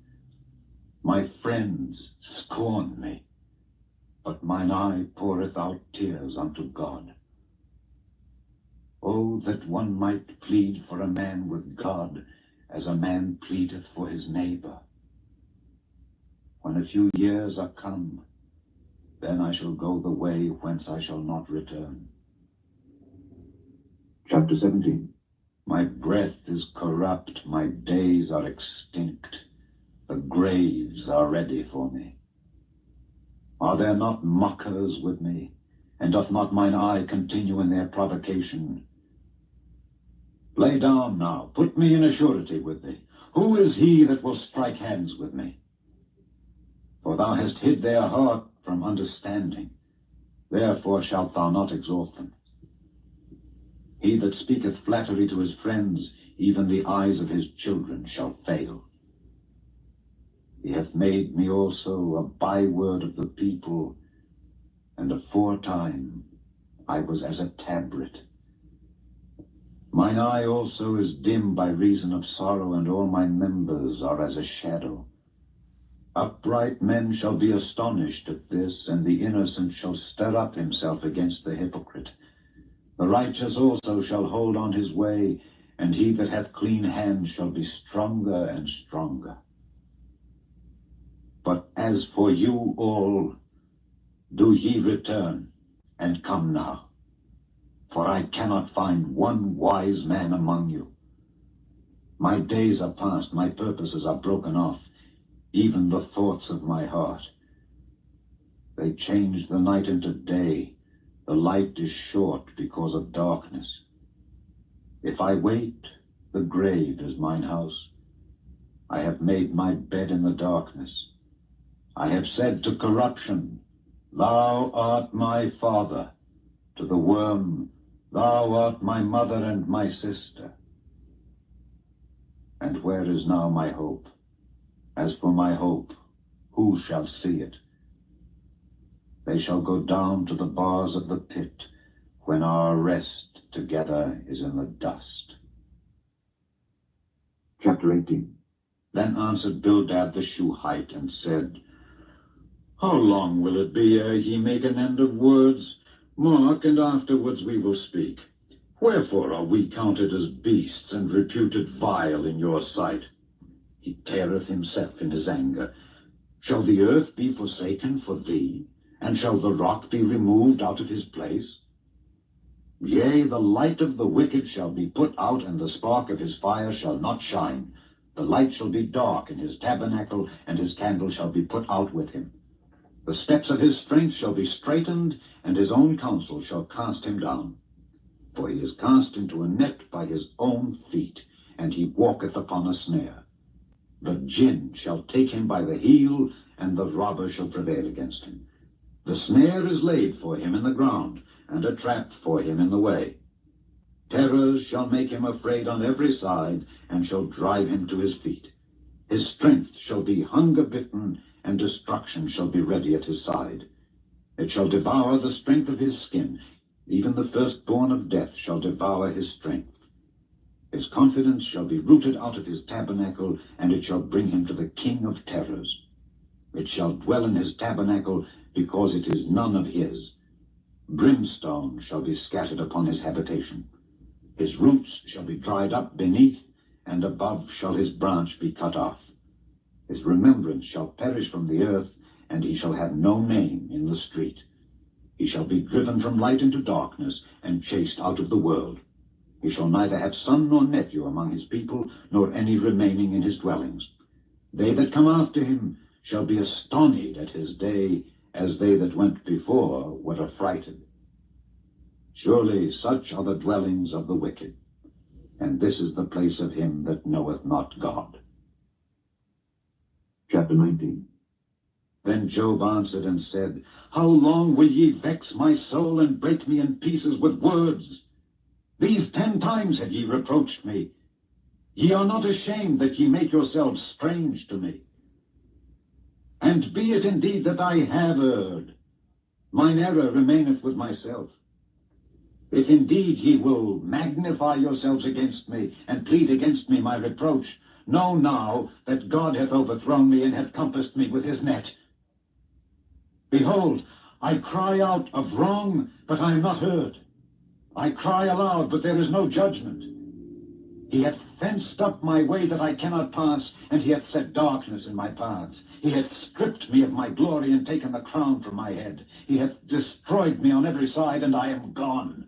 S2: My friends scorn me, but mine eye poureth out tears unto God. Oh, that one might plead for a man with God, as a man pleadeth for his neighbor. When a few years are come, then I shall go the way whence I shall not return.
S1: Chapter 17.
S2: My breath is corrupt, my days are extinct. The graves are ready for me. Are there not mockers with me? And doth not mine eye continue in their provocation? Lay down now, put me in a surety with thee. Who is he that will strike hands with me? For thou hast hid their heart from understanding, therefore shalt thou not exalt them. He that speaketh flattery to his friends, even the eyes of his children shall fail. He hath made me also a byword of the people, and aforetime I was as a tabret. Mine eye also is dim by reason of sorrow, and all my members are as a shadow. Upright men shall be astonished at this, and the innocent shall stir up himself against the hypocrite. The righteous also shall hold on his way, and he that hath clean hands shall be stronger and stronger. But as for you all, do ye return, and come now. For I cannot find one wise man among you. My days are past, my purposes are broken off, even the thoughts of my heart. They change the night into day. The light is short because of darkness. If I wait, the grave is mine house. I have made my bed in the darkness. I have said to corruption, Thou art my father. To the worm, Thou art my mother and my sister. And where is now my hope? As for my hope, who shall see it? They shall go down to the bars of the pit, when our rest together is in the dust.
S1: Chapter 18.
S2: Then answered Bildad the Shuhite, and said, How long will it be ere ye make an end of words? Mark, and afterwards we will speak. Wherefore are we counted as beasts, and reputed vile in your sight? He teareth himself in his anger. Shall the earth be forsaken for thee? And shall the rock be removed out of his place? Yea, the light of the wicked shall be put out, and the spark of his fire shall not shine. The light shall be dark in his tabernacle, and his candle shall be put out with him. The steps of his strength shall be straitened, and his own counsel shall cast him down. For he is cast into a net by his own feet, and he walketh upon a snare. The jinn shall take him by the heel, and the robber shall prevail against him. The snare is laid for him in the ground, and a trap for him in the way. Terrors shall make him afraid on every side, and shall drive him to his feet. His strength shall be hunger-bitten, and destruction shall be ready at his side. It shall devour the strength of his skin. Even the firstborn of death shall devour his strength. His confidence shall be rooted out of his tabernacle, and it shall bring him to the king of terrors. It shall dwell in his tabernacle, because it is none of his. Brimstone shall be scattered upon his habitation. His roots shall be dried up beneath, and above shall his branch be cut off. His remembrance shall perish from the earth, and he shall have no name in the street. He shall be driven from light into darkness, and chased out of the world. He shall neither have son nor nephew among his people, nor any remaining in his dwellings. They that come after him shall be astonished at his day, as they that went before were affrighted. Surely such are the dwellings of the wicked, and this is the place of him that knoweth not God.
S1: Chapter 19.
S2: Then Job answered and said, How long will ye vex my soul, and break me in pieces with words? These 10 times have ye reproached me. Ye are not ashamed that ye make yourselves strange to me. And be it indeed that I have erred, mine error remaineth with myself. If indeed ye will magnify yourselves against me, and plead against me my reproach, know now that God hath overthrown me, and hath compassed me with his net. Behold, I cry out of wrong, but I am not heard. I cry aloud, but there is no judgment. He hath fenced up my way that I cannot pass, and he hath set darkness in my paths. He hath stripped me of my glory, and taken the crown from my head. He hath destroyed me on every side, and I am gone.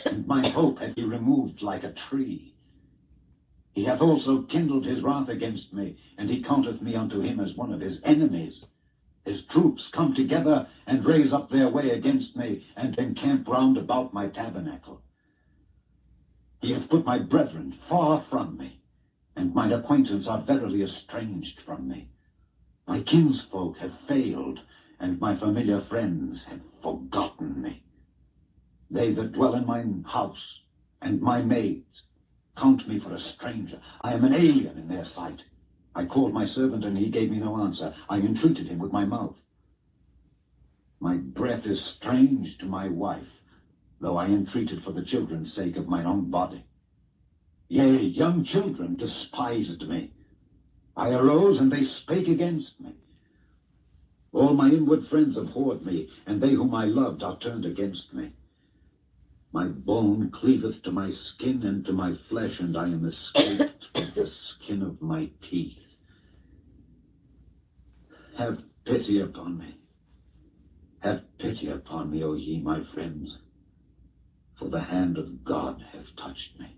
S2: And mine hope hath he removed like a tree. He hath also kindled his wrath against me, and he counteth me unto him as one of his enemies. His troops come together, and raise up their way against me, and encamp round about my tabernacle. He hath put my brethren far from me, and mine acquaintance are verily estranged from me. My kinsfolk have failed, and my familiar friends have forgotten me. They that dwell in mine house, and my maids, count me for a stranger. I am an alien in their sight. I called my servant, and he gave me no answer. I entreated him with my mouth. My breath is strange to my wife, though I entreated for the children's sake of mine own body. Yea, young children despised me. I arose, and they spake against me. All my inward friends abhorred me, and they whom I loved are turned against me. My bone cleaveth to my skin and to my flesh, and I am escaped with the skin of my teeth. Have pity upon me. Have pity upon me, O ye my friends, for the hand of God hath touched me.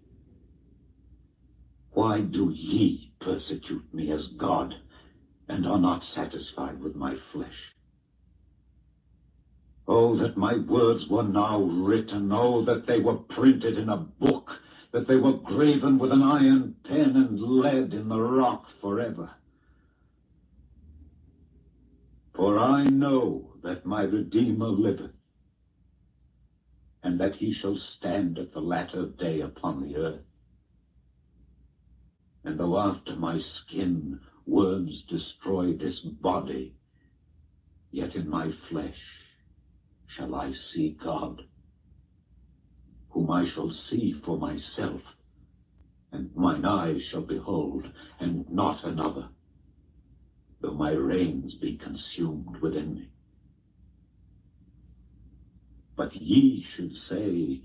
S2: Why do ye persecute me as God, and are not satisfied with my flesh? Oh, that my words were now written, oh, that they were printed in a book, that they were graven with an iron pen and lead in the rock forever. For I know that my Redeemer liveth, and that he shall stand at the latter day upon the earth. And though after my skin worms destroy this body, yet in my flesh shall I see God, whom I shall see for myself, and mine eyes shall behold, and not another, though my reins be consumed within me. But ye should say,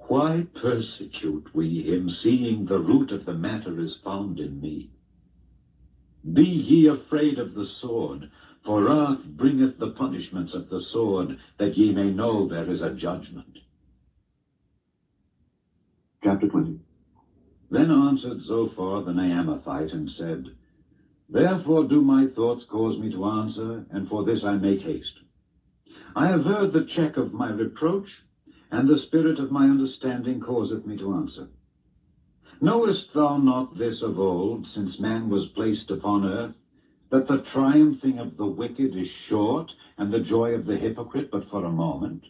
S2: Why persecute we him, seeing the root of the matter is found in me? Be ye afraid of the sword, for wrath bringeth the punishments of the sword, that ye may know there is a judgment.
S1: Chapter 20.
S2: Then answered Zophar the Naamathite, and said, Therefore do my thoughts cause me to answer, and for this I make haste. I have heard the check of my reproach, and the spirit of my understanding causeth me to answer. Knowest thou not this of old, since man was placed upon earth, that the triumphing of the wicked is short, and the joy of the hypocrite but for a moment?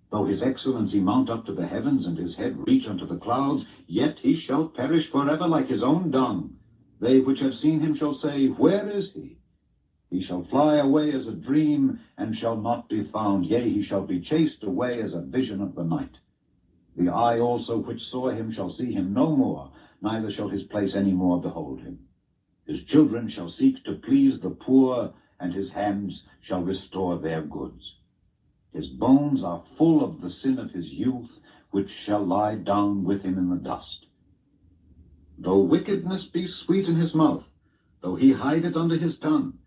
S2: Though his excellency mount up to the heavens, and his head reach unto the clouds, yet he shall perish forever like his own dung. They which have seen him shall say, Where is he? He shall fly away as a dream, and shall not be found. Yea, he shall be chased away as a vision of the night. The eye also which saw him shall see him no more, neither shall his place any more behold him. His children shall seek to please the poor, and his hands shall restore their goods. His bones are full of the sin of his youth, which shall lie down with him in the dust. Though wickedness be sweet in his mouth, though he hide it under his tongue,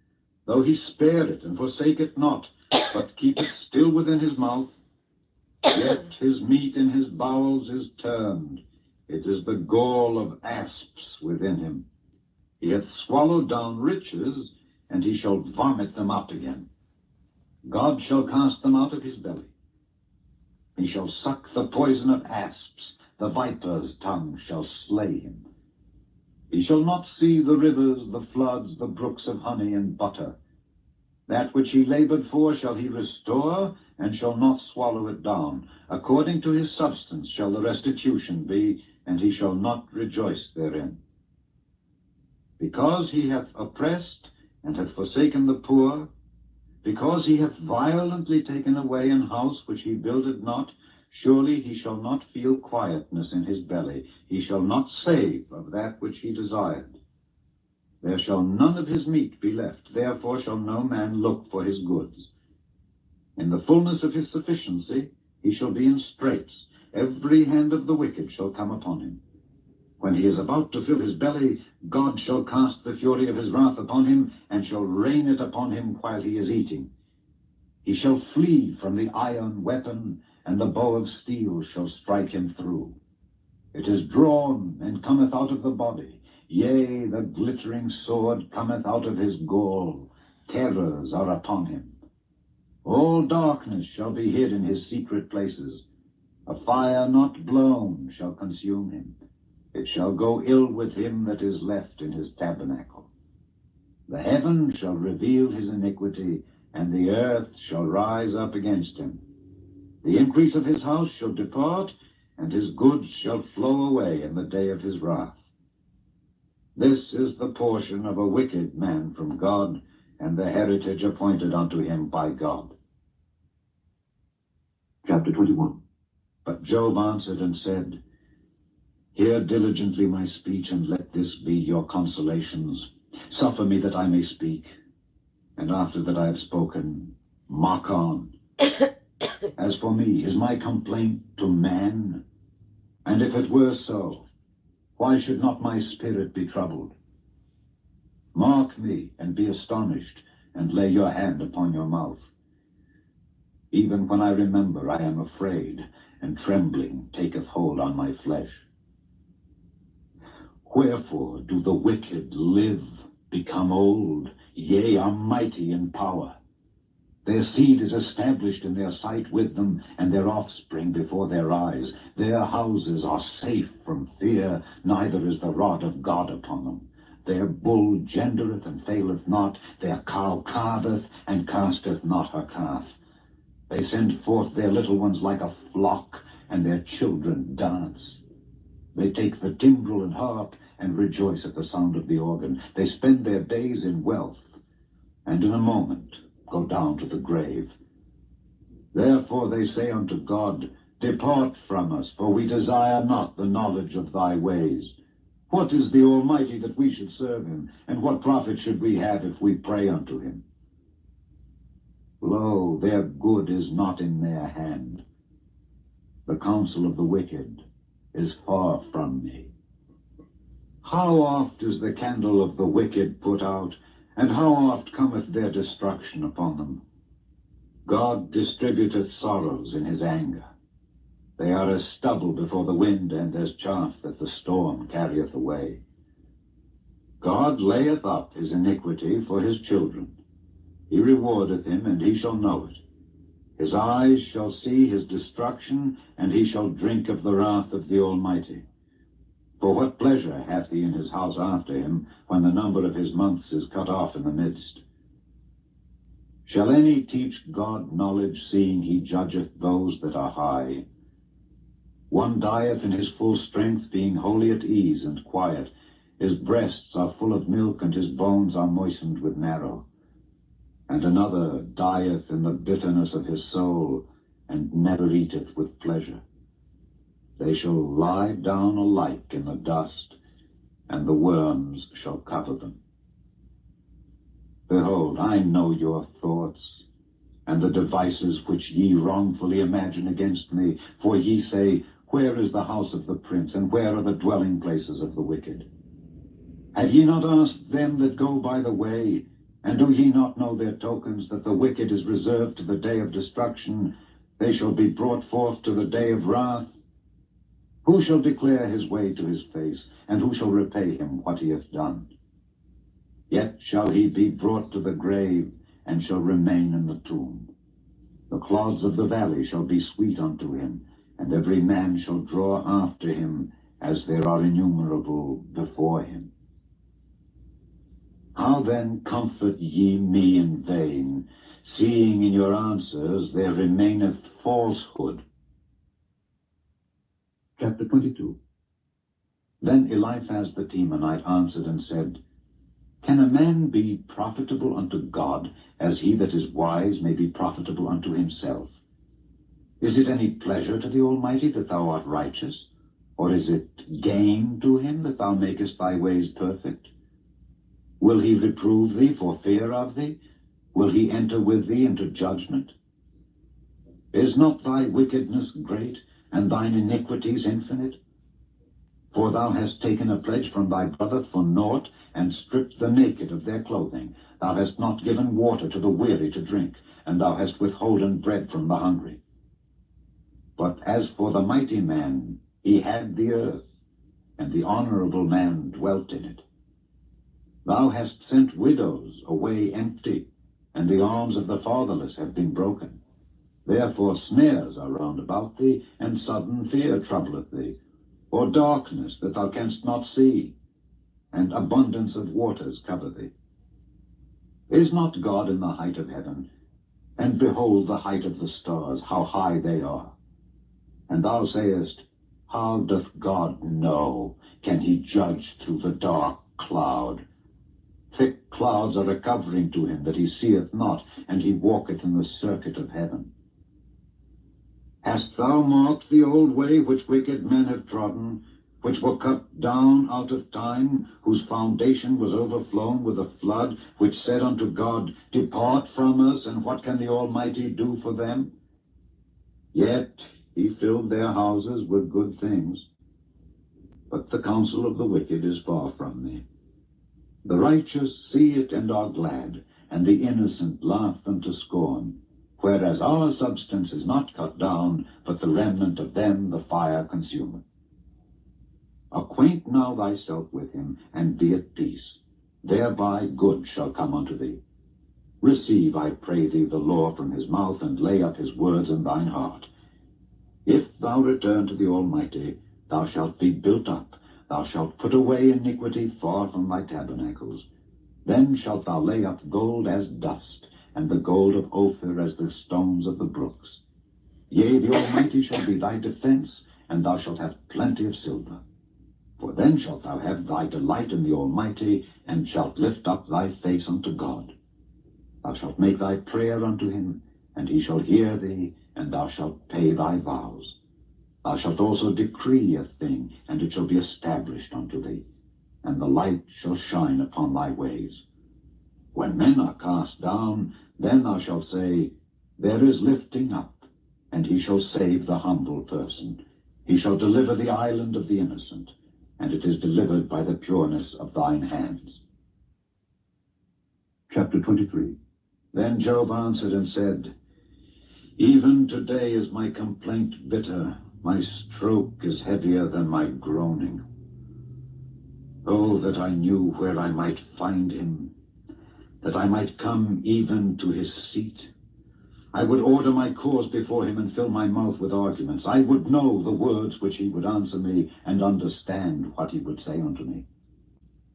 S2: though he spare it and forsake it not, but keep it still within his mouth, yet his meat in his bowels is turned. It is the gall of asps within him. He hath swallowed down riches, and he shall vomit them up again. God shall cast them out of his belly. He shall suck the poison of asps. The viper's tongue shall slay him. He shall not see the rivers, the floods, the brooks of honey and butter. That which he labored for shall he restore, and shall not swallow it down. According to his substance shall the restitution be, and he shall not rejoice therein. Because he hath oppressed and hath forsaken the poor, because he hath violently taken away an house which he builded not, surely he shall not feel quietness in his belly. He shall not save of that which he desired. There shall none of his meat be left, therefore shall no man look for his goods. In the fullness of his sufficiency he shall be in straits. Every hand of the wicked shall come upon him. When he is about to fill his belly, God shall cast the fury of his wrath upon him, and shall rain it upon him while he is eating. He shall flee from the iron weapon, and the bow of steel shall strike him through. It is drawn, and cometh out of the body. Yea, the glittering sword cometh out of his gall. Terrors are upon him. All darkness shall be hid in his secret places. A fire not blown shall consume him. It shall go ill with him that is left in his tabernacle. The heaven shall reveal his iniquity, and the earth shall rise up against him. The increase of his house shall depart, and his goods shall flow away in the day of his wrath. This is the portion of a wicked man from God, and the heritage appointed unto him by God.
S1: Chapter 21.
S2: But Job answered and said, Hear diligently my speech, and let this be your consolations. Suffer me that I may speak, and after that I have spoken, mark on. As for me, is my complaint to man? And if it were so, why should not my spirit be troubled? Mark me, and be astonished, and lay your hand upon your mouth. Even when I remember, I am afraid, and trembling taketh hold on my flesh. Wherefore do the wicked live, become old, yea, are mighty in power? Their seed is established in their sight with them, and their offspring before their eyes. Their houses are safe from fear, neither is the rod of God upon them. Their bull gendereth and faileth not, their cow calveth and casteth not her calf. They send forth their little ones like a flock, and their children dance. They take the timbrel and harp, and rejoice at the sound of the organ. They spend their days in wealth, and in a moment go down to the grave. Therefore they say unto God, Depart from us, for we desire not the knowledge of thy ways. What is the Almighty that we should serve him? And what profit should we have if we pray unto him? Lo, their good is not in their hand. The counsel of the wicked is far from me. How oft is the candle of the wicked put out, and how oft cometh their destruction upon them? God distributeth sorrows in his anger. They are as stubble before the wind, and as chaff that the storm carrieth away. God layeth up his iniquity for his children. He rewardeth him, and he shall know it. His eyes shall see his destruction, and he shall drink of the wrath of the Almighty. For what pleasure hath he in his house after him, when the number of his months is cut off in the midst? Shall any teach God knowledge, seeing he judgeth those that are high? One dieth in his full strength, being wholly at ease and quiet. His breasts are full of milk, and his bones are moistened with marrow. And another dieth in the bitterness of his soul, and never eateth with pleasure. They shall lie down alike in the dust, and the worms shall cover them. Behold, I know your thoughts, and the devices which ye wrongfully imagine against me. For ye say, Where is the house of the prince, and where are the dwelling places of the wicked? Have ye not asked them that go by the way? And do ye not know their tokens, that the wicked is reserved to the day of destruction? They shall be brought forth to the day of wrath. Who shall declare his way to his face, and who shall repay him what he hath done? Yet shall he be brought to the grave, and shall remain in the tomb. The clods of the valley shall be sweet unto him, and every man shall draw after him, as there are innumerable before him. How then comfort ye me in vain, seeing in your answers there remaineth falsehood?
S1: Chapter 22.
S2: Then Eliphaz the Temanite answered and said, Can a man be profitable unto God, as he that is wise may be profitable unto himself? Is it any pleasure to the Almighty that thou art righteous? Or is it gain to him that thou makest thy ways perfect? Will he reprove thee for fear of thee? Will he enter with thee into judgment? Is not thy wickedness great, and thine iniquities infinite? For thou hast taken a pledge from thy brother for naught, and stripped the naked of their clothing. Thou hast not given water to the weary to drink, and thou hast withholden bread from the hungry. But as for the mighty man, he had the earth, and the honorable man dwelt in it. Thou hast sent widows away empty, and the arms of the fatherless have been broken. Therefore snares are round about thee, and sudden fear troubleth thee, or darkness that thou canst not see, and abundance of waters cover thee. Is not God in the height of heaven? And behold the height of the stars, how high they are. And thou sayest, How doth God know? Can he judge through the dark cloud? Thick clouds are a covering to him that he seeth not, and he walketh in the circuit of heaven. Hast thou marked the old way which wicked men have trodden, which were cut down out of time, whose foundation was overflown with a flood, which said unto God, Depart from us, and what can the Almighty do for them? Yet he filled their houses with good things. But the counsel of the wicked is far from me. The righteous see it and are glad, and the innocent laugh them to scorn. Whereas our substance is not cut down, but the remnant of them the fire consumeth. Acquaint now thyself with him, and be at peace. Thereby good shall come unto thee. Receive, I pray thee, the law from his mouth, and lay up his words in thine heart. If thou return to the Almighty, thou shalt be built up. Thou shalt put away iniquity far from thy tabernacles. Then shalt thou lay up gold as dust, and the gold of Ophir as the stones of the brooks. Yea, the Almighty shall be thy defense, and thou shalt have plenty of silver. For then shalt thou have thy delight in the Almighty, and shalt lift up thy face unto God. Thou shalt make thy prayer unto him, and he shall hear thee, and thou shalt pay thy vows. Thou shalt also decree a thing, and it shall be established unto thee, and the light shall shine upon thy ways. When men are cast down, then thou shalt say, There is lifting up, and he shall save the humble person. He shall deliver the island of the innocent, and it is delivered by the pureness of thine hands.
S1: Chapter 23.
S2: Then Job answered and said, Even today is my complaint bitter. My stroke is heavier than my groaning. Oh, that I knew where I might find him, that I might come even to his seat. I would order my cause before him and fill my mouth with arguments. I would know the words which he would answer me, and understand what he would say unto me.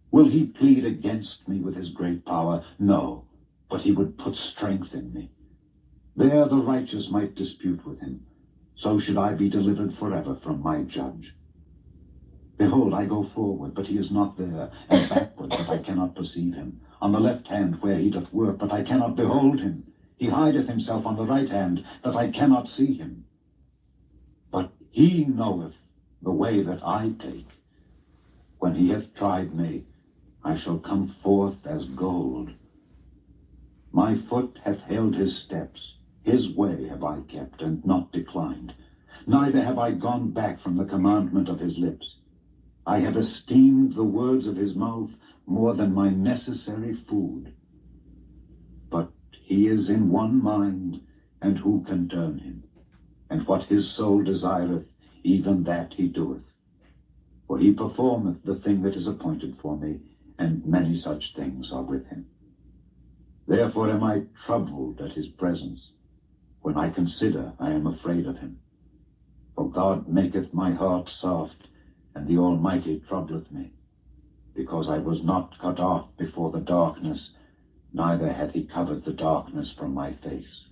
S2: Will he plead against me with his great power? No, but he would put strength in me. There the righteous might dispute with him. So should I be delivered forever from my judge. Behold, I go forward, but he is not there, and backward, but I cannot perceive him. On the left hand where he doth work, but I cannot behold him. He hideth himself on the right hand, that I cannot see him. But he knoweth the way that I take. When he hath tried me, I shall come forth as gold. My foot hath held his steps. His way have I kept, and not declined. Neither have I gone back from the commandment of his lips. I have esteemed the words of his mouth more than my necessary food. But he is in one mind, and who can turn him? And what his soul desireth, even that he doeth. For he performeth the thing that is appointed for me, and many such things are with him. Therefore am I troubled at his presence. When I consider, I am afraid of him. For God maketh my heart soft, and the Almighty troubleth me. Because I was not cut off before the darkness, neither hath he covered the darkness from my face.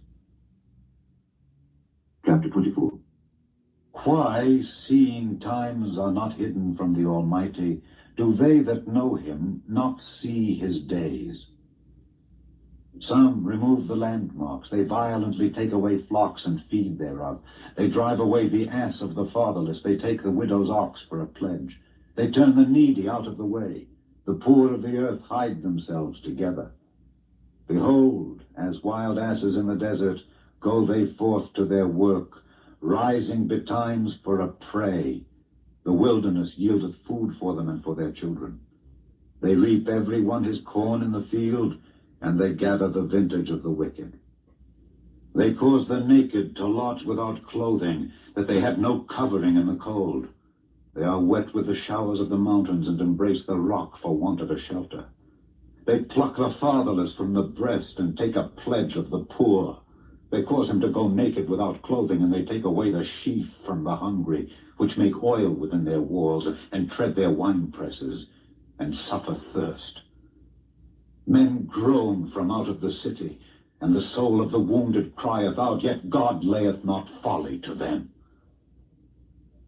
S1: Chapter 24.
S2: Why, seeing times are not hidden from the Almighty, do they that know him not see his days? Some remove the landmarks. They violently take away flocks and feed thereof. They drive away the ass of the fatherless. They take the widow's ox for a pledge. They turn the needy out of the way. The poor of the earth hide themselves together. Behold, as wild asses in the desert, go they forth to their work, rising betimes for a prey. The wilderness yieldeth food for them and for their children. They reap every one his corn in the field, and they gather the vintage of the wicked. They cause the naked to lodge without clothing, that they have no covering in the cold. They are wet with the showers of the mountains, and embrace the rock for want of a shelter. They pluck the fatherless from the breast, and take a pledge of the poor. They cause him to go naked without clothing, and they take away the sheaf from the hungry, which make oil within their walls, and tread their winepresses, and suffer thirst. Men groan from out of the city, and the soul of the wounded crieth out, yet God layeth not folly to them.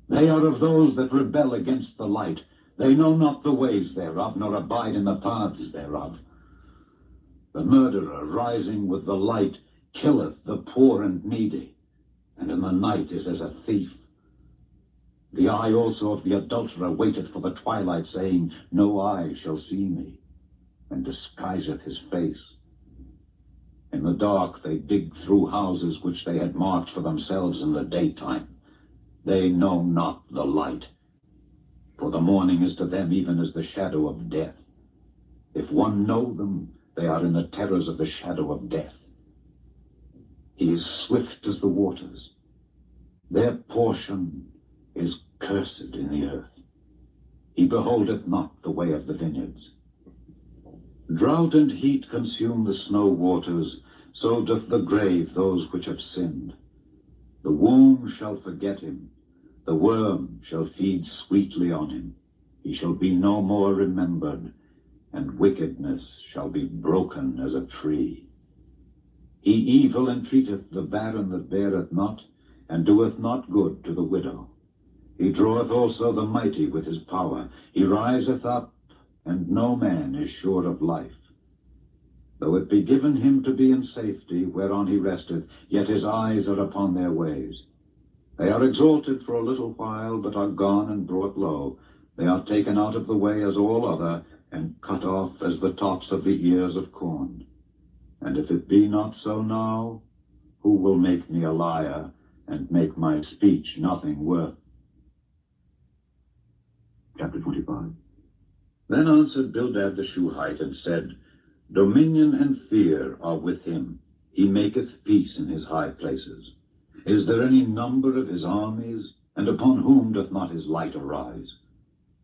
S2: They are of those that rebel against the light. They know not the ways thereof, nor abide in the paths thereof. The murderer, rising with the light, killeth the poor and needy, and in the night is as a thief. The eye also of the adulterer waiteth for the twilight, saying, No eye shall see me, and disguiseth his face. In the dark they dig through houses which they had marked for themselves in the daytime. They know not the light, for the morning is to them even as the shadow of death. If one know them, they are in the terrors of the shadow of death. He is swift as the waters. Their portion is cursed in the earth. He beholdeth not the way of the vineyards. Drought and heat consume the snow waters, so doth the grave those which have sinned. The womb shall forget him, the worm shall feed sweetly on him. He shall be no more remembered, and wickedness shall be broken as a tree. He evil entreateth the barren that beareth not, and doeth not good to the widow. He draweth also the mighty with his power. He riseth up, and no man is sure of life. Though it be given him to be in safety, whereon he resteth, yet his eyes are upon their ways. They are exalted for a little while, but are gone and brought low. They are taken out of the way as all other, and cut off as the tops of the ears of corn. And if it be not so now, who will make me a liar, and make my speech nothing worth?
S1: Chapter 25.
S2: Then answered Bildad the Shuhite, and said, Dominion and fear are with him. He maketh peace in his high places. Is there any number of his armies? And upon whom doth not his light arise?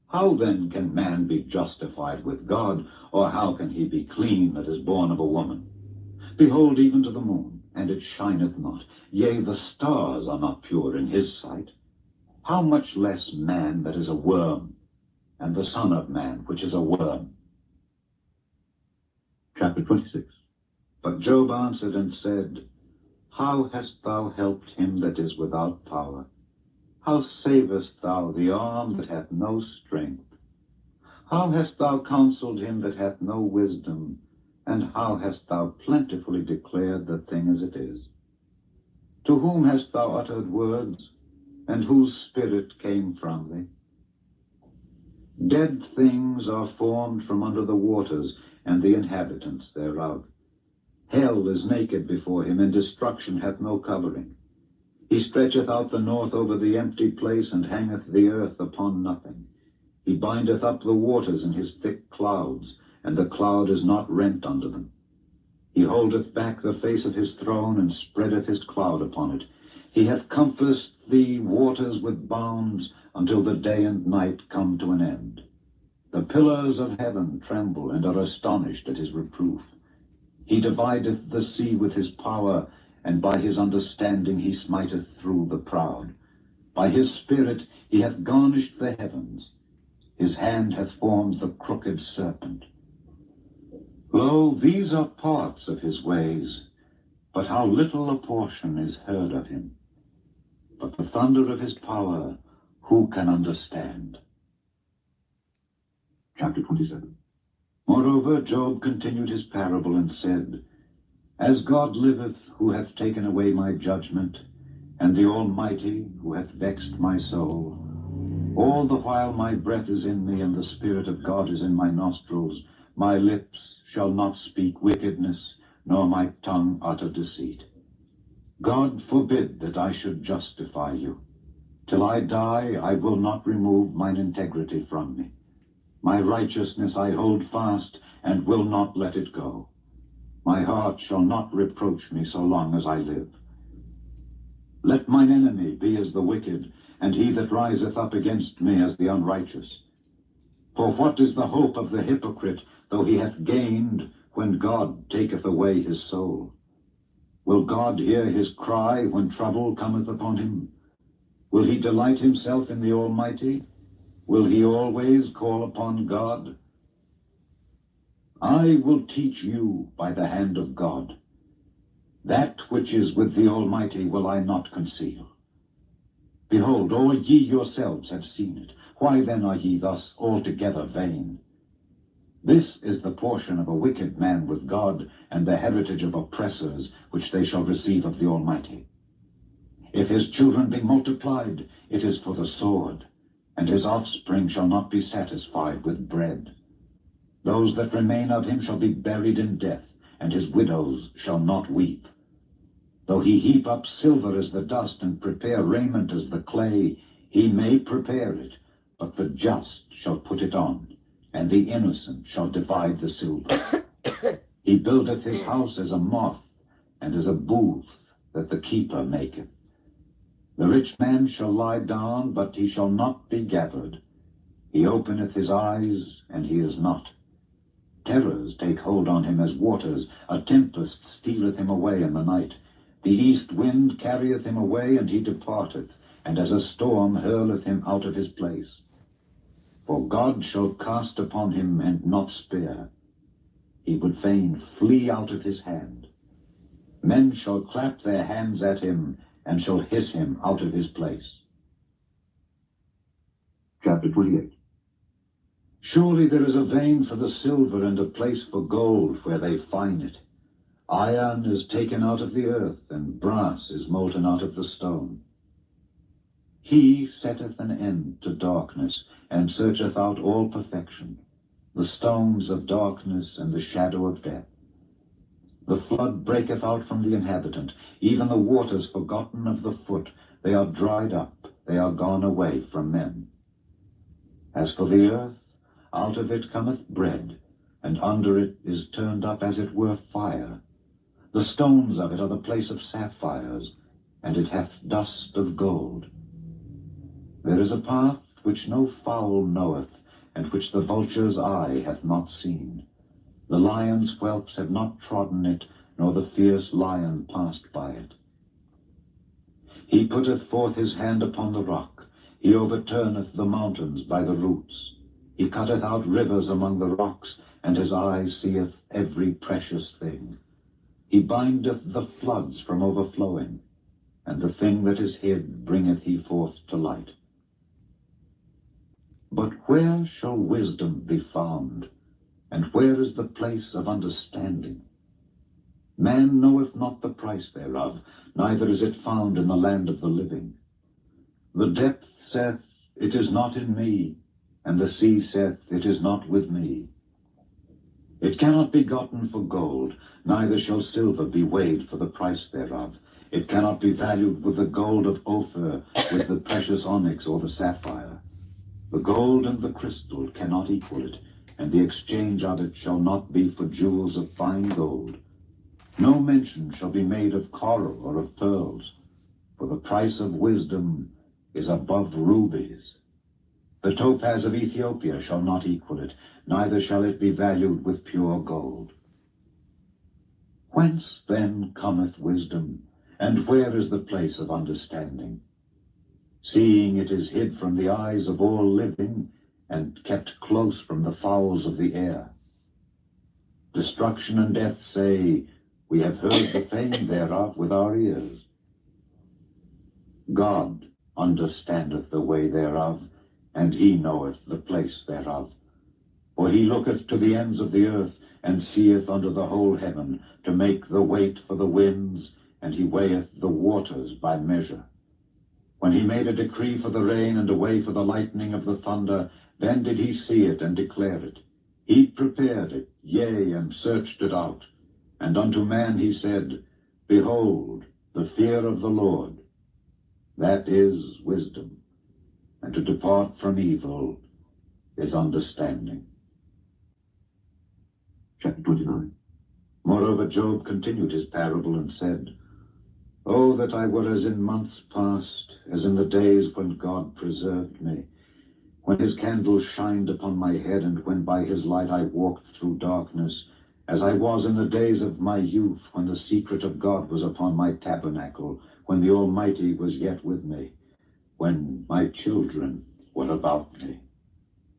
S2: How then can man be justified with God, or how can he be clean that is born of a woman? Behold, even to the moon, and it shineth not. Yea, the stars are not pure in his sight. How much less man that is a worm, and the Son of Man, which is a worm?
S1: Chapter 26.
S2: But Job answered and said, How hast thou helped him that is without power? How savest thou the arm that hath no strength? How hast thou counseled him that hath no wisdom? And how hast thou plentifully declared the thing as it is? To whom hast thou uttered words, and whose spirit came from thee? Dead things are formed from under the waters, and the inhabitants thereof. Hell is naked before him, and destruction hath no covering. He stretcheth out the north over the empty place, and hangeth the earth upon nothing. He bindeth up the waters in his thick clouds, and the cloud is not rent under them. He holdeth back the face of his throne, and spreadeth his cloud upon it. He hath compassed the waters with bounds, until the day and night come to an end. The pillars of heaven tremble, and are astonished at his reproof. He divideth the sea with his power, and by his understanding he smiteth through the proud. By his spirit he hath garnished the heavens. His hand hath formed the crooked serpent. Lo, these are parts of his ways, but how little a portion is heard of him. But the thunder of his power, who can understand?
S1: Chapter 27.
S2: Moreover, Job continued his parable and said, As God liveth, who hath taken away my judgment, and the Almighty, who hath vexed my soul, all the while my breath is in me, and the Spirit of God is in my nostrils, my lips shall not speak wickedness, nor my tongue utter deceit. God forbid that I should justify you. Till I die, I will not remove mine integrity from me. My righteousness I hold fast, and will not let it go. My heart shall not reproach me so long as I live. Let mine enemy be as the wicked, and he that riseth up against me as the unrighteous. For what is the hope of the hypocrite, though he hath gained, when God taketh away his soul? Will God hear his cry when trouble cometh upon him? Will he delight himself in the Almighty? Will he always call upon God? I will teach you by the hand of God. That which is with the Almighty will I not conceal. Behold, all ye yourselves have seen it. Why then are ye thus altogether vain? This is the portion of a wicked man with God, and the heritage of oppressors, which they shall receive of the Almighty. If his children be multiplied, it is for the sword, and his offspring shall not be satisfied with bread. Those that remain of him shall be buried in death, and his widows shall not weep. Though he heap up silver as the dust, and prepare raiment as the clay, he may prepare it, but the just shall put it on, and the innocent shall divide the silver. He buildeth his house as a moth, and as a booth that the keeper maketh. The rich man shall lie down, but he shall not be gathered. He openeth his eyes, and he is not. Terrors take hold on him as waters. A tempest stealeth him away in the night. The east wind carrieth him away, and he departeth, and as a storm hurleth him out of his place. For God shall cast upon him, and not spare. He would fain flee out of his hand. Men shall clap their hands at him, and shall hiss him out of his place.
S1: Chapter 28.
S2: Surely there is a vein for the silver, and a place for gold where they fine it. Iron is taken out of the earth, and brass is molten out of the stone. He setteth an end to darkness, and searcheth out all perfection, the stones of darkness and the shadow of death. The flood breaketh out from the inhabitant, even the waters forgotten of the foot. They are dried up, they are gone away from men. As for the earth, out of it cometh bread, and under it is turned up as it were fire. The stones of it are the place of sapphires, and it hath dust of gold. There is a path which no fowl knoweth, and which the vulture's eye hath not seen. The lion's whelps have not trodden it, nor the fierce lion passed by it. He putteth forth his hand upon the rock. He overturneth the mountains by the roots. He cutteth out rivers among the rocks, and his eye seeth every precious thing. He bindeth the floods from overflowing, and the thing that is hid bringeth he forth to light. But where shall wisdom be found? And where is the place of understanding? Man knoweth not the price thereof, neither is it found in the land of the living. The depth saith, It is not in me, and the sea saith, It is not with me. It cannot be gotten for gold, neither shall silver be weighed for the price thereof. It cannot be valued with the gold of Ophir, with the precious onyx or the sapphire. The gold and the crystal cannot equal it, and the exchange of it shall not be for jewels of fine gold. No mention shall be made of coral or of pearls, for the price of wisdom is above rubies. The topaz of Ethiopia shall not equal it, neither shall it be valued with pure gold. Whence then cometh wisdom, and where is the place of understanding? Seeing it is hid from the eyes of all living, and kept close from the fowls of the air. Destruction and death say, We have heard the fame thereof with our ears. God understandeth the way thereof, and he knoweth the place thereof. For he looketh to the ends of the earth, and seeth under the whole heaven, to make the weight for the winds, and he weigheth the waters by measure. When he made a decree for the rain, and a way for the lightning of the thunder, then did he see it and declare it. He prepared it, yea, and searched it out. And unto man he said, Behold, the fear of the Lord, that is wisdom, and to depart from evil is understanding.
S1: Chapter 29.
S2: Moreover, Job continued his parable and said, Oh, that I were as in months past, as in the days when God preserved me, when his candle shined upon my head, and when by his light I walked through darkness, as I was in the days of my youth, when the secret of God was upon my tabernacle, when the Almighty was yet with me, when my children were about me,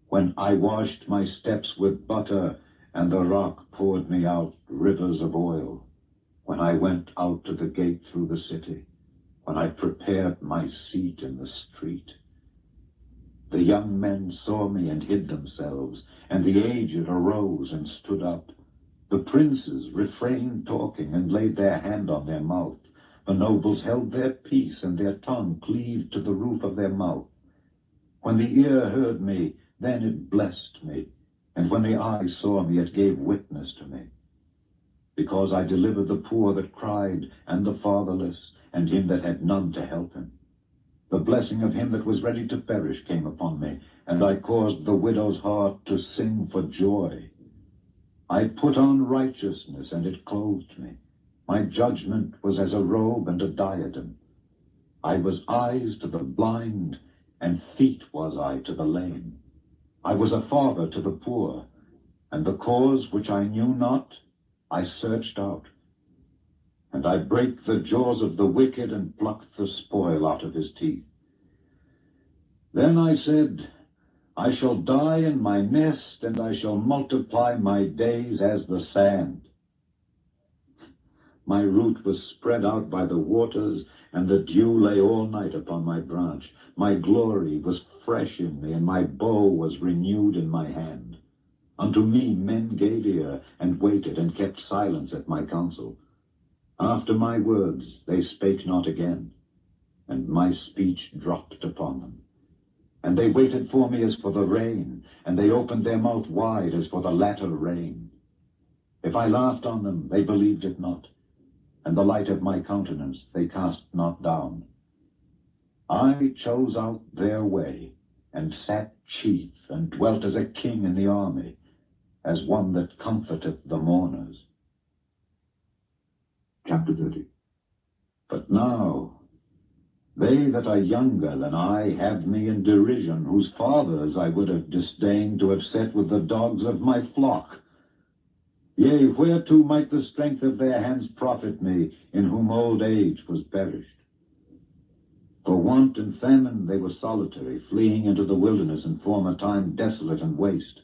S2: when I washed my steps with butter, and the rock poured me out rivers of oil, when I went out to the gate through the city, when I prepared my seat in the street. The young men saw me and hid themselves, and the aged arose and stood up. The princes refrained talking and laid their hand on their mouth. The nobles held their peace, and their tongue cleaved to the roof of their mouth. When the ear heard me, then it blessed me, and when the eye saw me, it gave witness to me. Because I delivered the poor that cried, and the fatherless, and him that had none to help him. The blessing of him that was ready to perish came upon me, and I caused the widow's heart to sing for joy. I put on righteousness, and it clothed me. My judgment was as a robe and a diadem. I was eyes to the blind, and feet was I to the lame. I was a father to the poor, and the cause which I knew not, I searched out. And I brake the jaws of the wicked, and plucked the spoil out of his teeth. Then I said, I shall die in my nest, and I shall multiply my days as the sand. My root was spread out by the waters, and the dew lay all night upon my branch. My glory was fresh in me, and my bow was renewed in my hand. Unto me men gave ear, and waited, and kept silence at my counsel. After my words they spake not again, and my speech dropped upon them. And they waited for me as for the rain, and they opened their mouth wide as for the latter rain. If I laughed on them, they believed it not, and the light of my countenance they cast not down. I chose out their way, and sat chief, and dwelt as a king in the army, as one that comforteth the mourners.
S1: Chapter 30.
S2: But now they that are younger than I have me in derision, whose fathers I would have disdained to have set with the dogs of my flock. Yea, whereto might the strength of their hands profit me, in whom old age was perished? For want and famine they were solitary, fleeing into the wilderness in former time desolate and waste,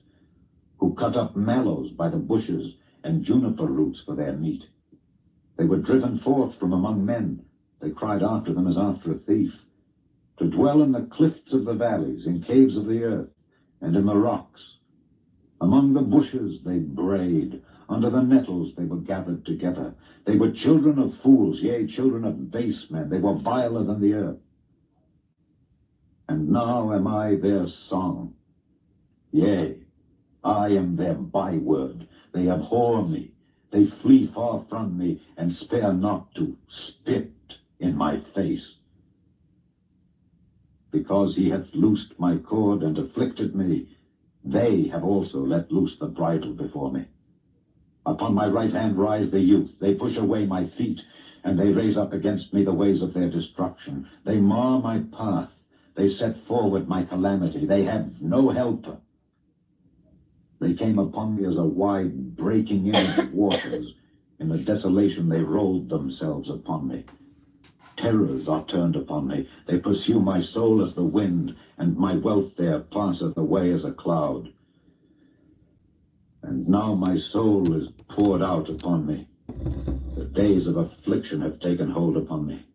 S2: who cut up mallows by the bushes, and juniper roots for their meat. They were driven forth from among men. They cried after them as after a thief, to dwell in the cliffs of the valleys, in caves of the earth, and in the rocks. Among the bushes they brayed, under the nettles they were gathered together. They were children of fools, yea, children of base men. They were viler than the earth. And now am I their song. Yea, I am their byword. They abhor me. They flee far from me, and spare not to spit in my face. Because he hath loosed my cord and afflicted me, they have also let loose the bridle before me. Upon my right hand rise the youth. They push away my feet, and they raise up against me the ways of their destruction. They mar my path. They set forward my calamity. They have no helper. They came upon me as a wide breaking in of waters. In the desolation they rolled themselves upon me. Terrors are turned upon me. They pursue my soul as the wind, and my welfare passeth away as a cloud. And now my soul is poured out upon me. The days of affliction have taken hold upon me.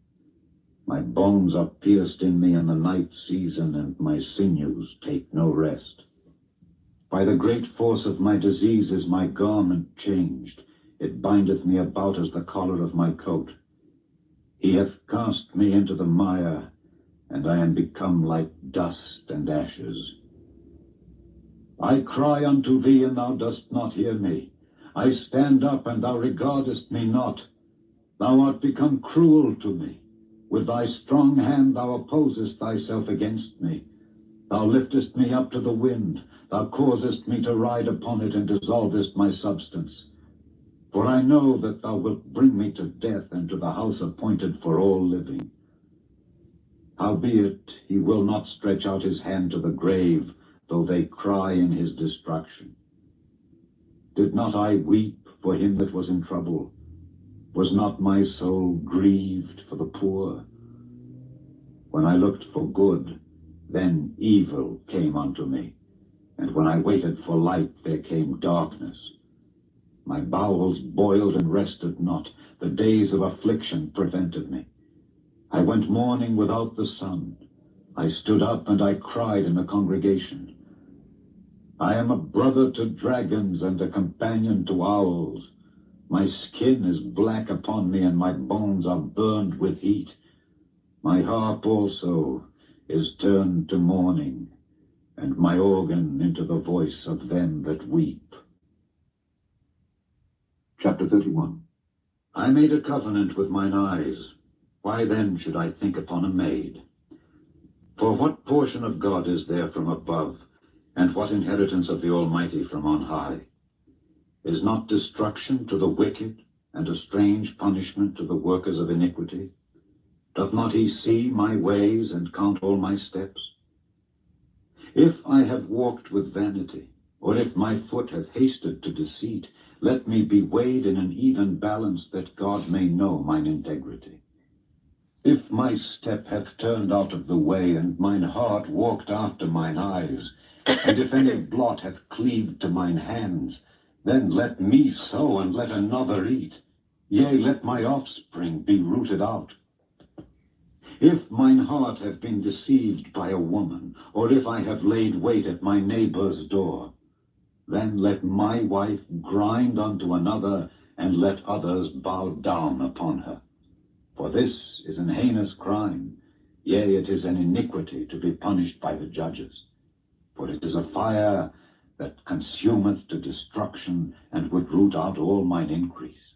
S2: My bones are pierced in me in the night season, and my sinews take no rest. By the great force of my disease is my garment changed. It bindeth me about as the collar of my coat. He hath cast me into the mire, and I am become like dust and ashes. I cry unto thee, and thou dost not hear me. I stand up, and thou regardest me not. Thou art become cruel to me. With thy strong hand thou opposest thyself against me. Thou liftest me up to the wind. Thou causest me to ride upon it, and dissolvest my substance. For I know that thou wilt bring me to death, and to the house appointed for all living. Howbeit he will not stretch out his hand to the grave, though they cry in his destruction. Did not I weep for him that was in trouble? Was not my soul grieved for the poor? When I looked for good, then evil came unto me, and when I waited for light, there came darkness. My bowels boiled and rested not. The days of affliction prevented me. I went mourning without the sun. I stood up and I cried in the congregation. I am a brother to dragons and a companion to owls. My skin is black upon me, and my bones are burned with heat. My harp also is turned to mourning, and my organ into the voice of them that weep.
S1: Chapter 31.
S2: I made a covenant with mine eyes. Why then should I think upon a maid? For what portion of God is there from above, and what inheritance of the Almighty from on high? Is not destruction to the wicked, and a strange punishment to the workers of iniquity? Doth not he see my ways, and count all my steps? If I have walked with vanity, or if my foot hath hasted to deceit, let me be weighed in an even balance, that God may know mine integrity. If my step hath turned out of the way, and mine heart walked after mine eyes, and if any blot hath cleaved to mine hands, then let me sow, and let another eat. Yea, let my offspring be rooted out. If mine heart have been deceived by a woman, or if I have laid wait at my neighbor's door, then let my wife grind unto another, and let others bow down upon her. For this is an heinous crime, yea, it is an iniquity to be punished by the judges. For it is a fire that consumeth to destruction, and would root out all mine increase.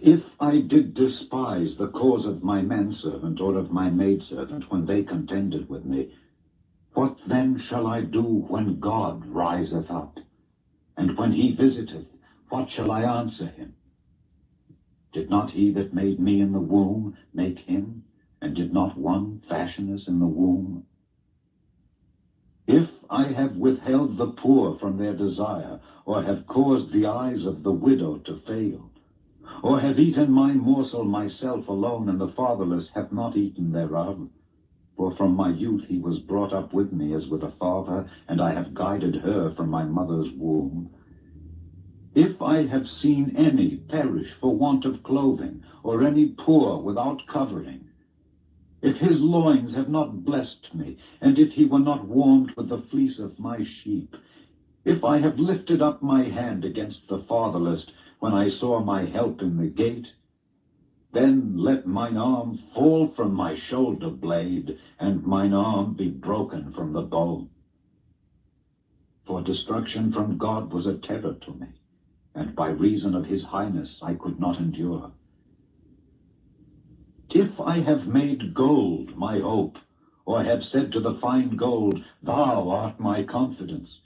S2: If I did despise the cause of my manservant or of my maidservant when they contended with me, what then shall I do when God riseth up? And when he visiteth, what shall I answer him? Did not he that made me in the womb make him? And did not one fashion us in the womb? If I have withheld the poor from their desire, or have caused the eyes of the widow to fail, or have eaten my morsel myself alone, and the fatherless hath not eaten thereof, for from my youth he was brought up with me as with a father, and I have guided her from my mother's womb. If I have seen any perish for want of clothing, or any poor without covering, if his loins have not blessed me, and if he were not warmed with the fleece of my sheep, if I have lifted up my hand against the fatherless when I saw my help in the gate, then let mine arm fall from my shoulder blade, and mine arm be broken from the bow. for destruction from God was a terror to me, and by reason of his highness I could not endure. If I have made gold my hope, or have said to the fine gold, Thou art my confidence,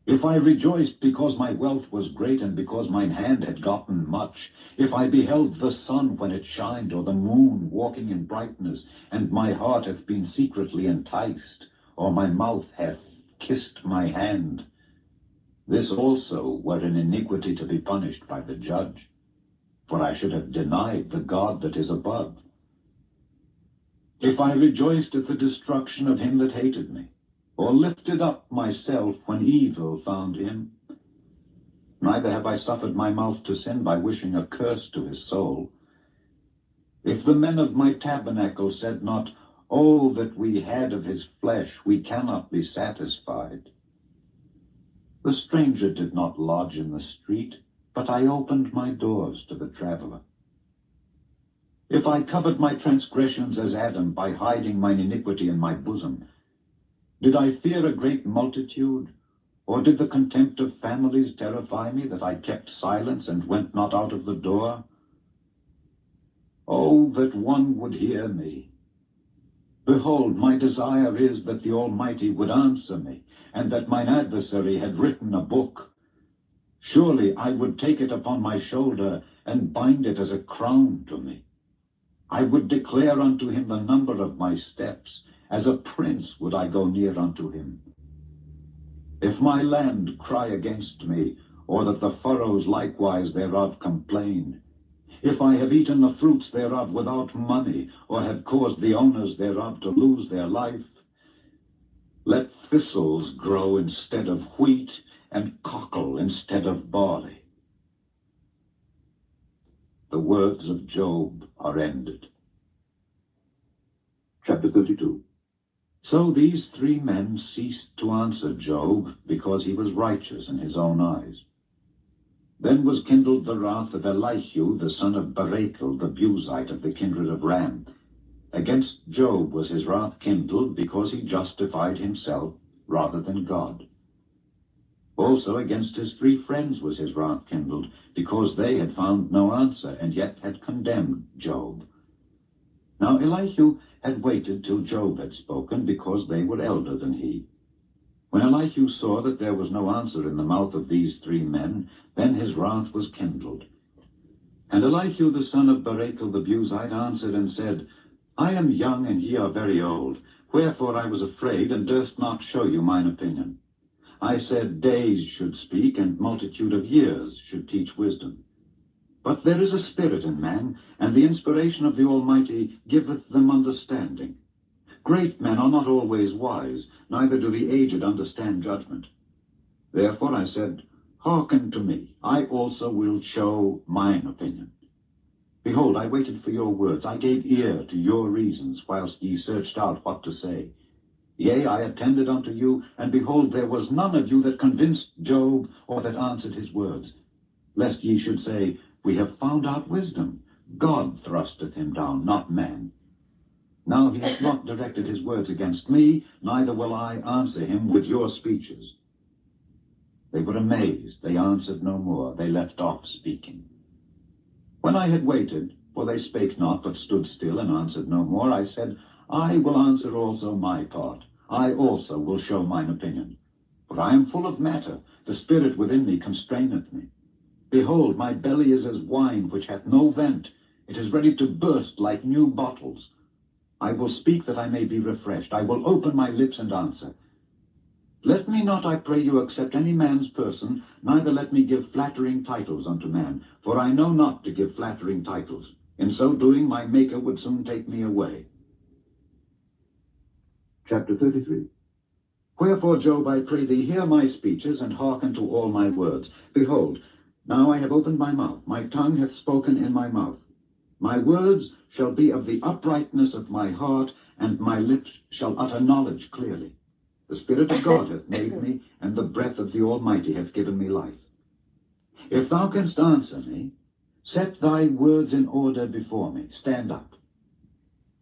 S2: if I rejoiced because my wealth was great, and because mine hand had gotten much, if I beheld the sun when it shined, or the moon walking in brightness, and my heart hath been secretly enticed, or my mouth hath kissed my hand, this also were an iniquity to be punished by the judge, for I should have denied the God that is above. If I rejoiced at the destruction of him that hated me, or lifted up myself when evil found him, neither have I suffered my mouth to sin by wishing a curse to his soul. If the men of my tabernacle said not, Oh, that we had of his flesh, we cannot be satisfied. The stranger did not lodge in the street, but I opened my doors to the traveler. If I covered my transgressions as Adam by hiding mine iniquity in my bosom, did I fear a great multitude, or did the contempt of families terrify me, that I kept silence and went not out of the door? Oh, that one would hear me! Behold, my desire is that the Almighty would answer me, and that mine adversary had written a book. Surely I would take it upon my shoulder, and bind it as a crown to me. I would declare unto him the number of my steps. As a prince would I go near unto him. If my land cry against me, or that the furrows likewise thereof complain, if I have eaten the fruits thereof without money, or have caused the owners thereof to lose their life, let thistles grow instead of wheat, and cockle instead of barley. The words of Job are ended.
S1: Chapter 32.
S2: So these three men ceased to answer Job, because he was righteous in his own eyes. Then was kindled the wrath of Elihu, the son of Barachel, the Buzite of the kindred of Ram. Against Job was his wrath kindled, because he justified himself rather than God. Also against his three friends was his wrath kindled, because they had found no answer, and yet had condemned Job. Now Elihu had waited till Job had spoken, because they were elder than he. When Elihu saw that there was no answer in the mouth of these three men, then his wrath was kindled. And Elihu the son of Barachel the Buzite answered and said, I am young, and ye are very old. Wherefore I was afraid, and durst not show you mine opinion. I said, days should speak, and multitude of years should teach wisdom. But there is a spirit in man, and the inspiration of the Almighty giveth them understanding. Great men are not always wise, neither do the aged understand judgment. Therefore I said, Hearken to me, I also will show mine opinion. Behold, I waited for your words, I gave ear to your reasons, whilst ye searched out what to say. Yea, I attended unto you, and behold, there was none of you that convinced Job, or that answered his words. Lest ye should say, We have found out wisdom. God thrusteth him down, not man. Now he hath not directed his words against me, neither will I answer him with your speeches. They were amazed, they answered no more, they left off speaking. When I had waited, for they spake not, but stood still, and answered no more, I said, I will answer also my part. I also will show mine opinion. For I am full of matter, the spirit within me constraineth me. Behold, my belly is as wine which hath no vent. It is ready to burst like new bottles. I will speak that I may be refreshed. I will open my lips and answer. Let me not, I pray you, accept any man's person, neither let me give flattering titles unto man, for I know not to give flattering titles. In so doing, my Maker would soon take me away.
S1: Chapter 33.
S2: Wherefore, Job, I pray thee, hear my speeches, and hearken to all my words. Behold, now I have opened my mouth, my tongue hath spoken in my mouth. My words shall be of the uprightness of my heart, and my lips shall utter knowledge clearly. The Spirit of God hath made me, and the breath of the Almighty hath given me life. If thou canst answer me, set thy words in order before me. Stand up.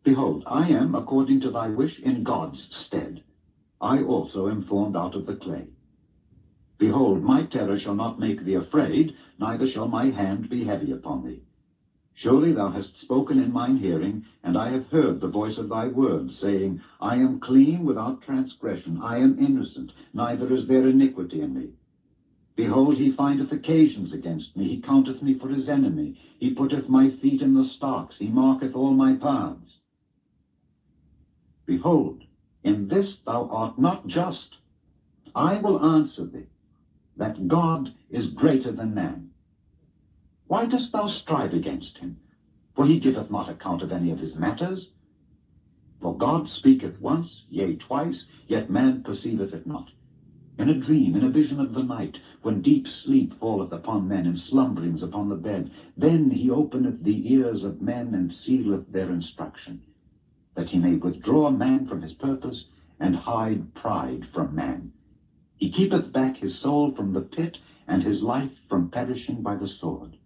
S2: Behold, I am, according to thy wish, in God's stead. I also am formed out of the clay.
S4: Behold, my terror shall not make thee afraid, neither shall my hand be heavy upon thee. Surely thou hast spoken in mine hearing, and I have heard the voice of thy words, saying, I am clean without transgression, I am innocent, neither is there iniquity in me. Behold, he findeth occasions against me, he counteth me for his enemy, he putteth my feet in the stocks, he marketh all my paths. Behold, in this thou art not just. I will answer thee, that God is greater than man. Why dost thou strive against him? For he giveth not account of any of his matters. For God speaketh once, yea, twice, yet man perceiveth it not. In a dream, in a vision of the night, when deep sleep falleth upon men, and slumberings upon the bed, then he openeth the ears of men, and sealeth their instruction, that he may withdraw man from his purpose, and hide pride from man. He keepeth back his soul from the pit, and his life from perishing by the sword.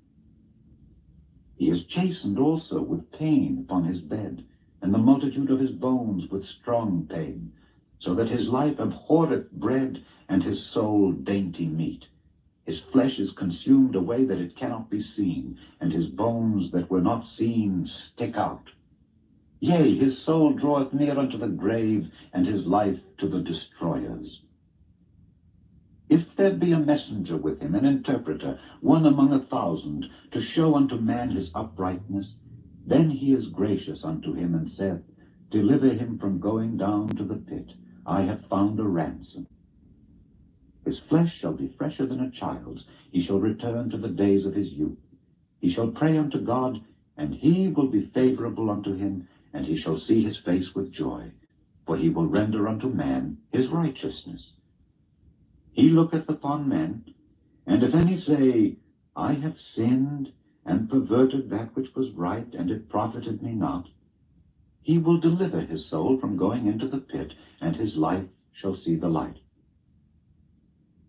S4: He is chastened also with pain upon his bed, and the multitude of his bones with strong pain, so that his life abhorreth bread, and his soul dainty meat. His flesh is consumed away that it cannot be seen, and his bones that were not seen stick out. Yea, his soul draweth near unto the grave, and his life to the destroyers. If there be a messenger with him, an interpreter, one among 1,000, to show unto man his uprightness, then he is gracious unto him, and saith, Deliver him from going down to the pit. I have found a ransom. His flesh shall be fresher than a child's. He shall return to the days of his youth. He shall pray unto God, and he will be favorable unto him, and he shall see his face with joy. For he will render unto man his righteousness. He looketh upon men, and if any say, I have sinned, and perverted that which was right, and it profited me not, he will deliver his soul from going into the pit, and his life shall see the light.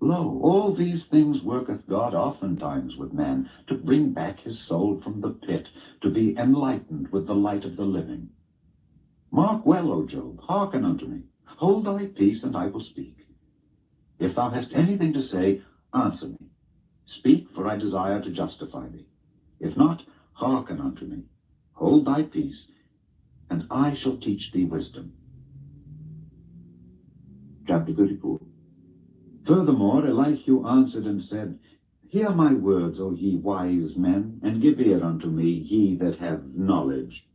S4: Lo, all these things worketh God oftentimes with man, to bring back his soul from the pit, to be enlightened with the light of the living. Mark well, O Job, hearken unto me. Hold thy peace, and I will speak. If thou hast anything to say, answer me. Speak, for I desire to justify thee. If not, hearken unto me. Hold thy peace, and I shall teach thee wisdom.
S1: Chapter 34.
S4: Furthermore, Elihu answered and said, Hear my words, O ye wise men, and give ear unto me, ye that have knowledge.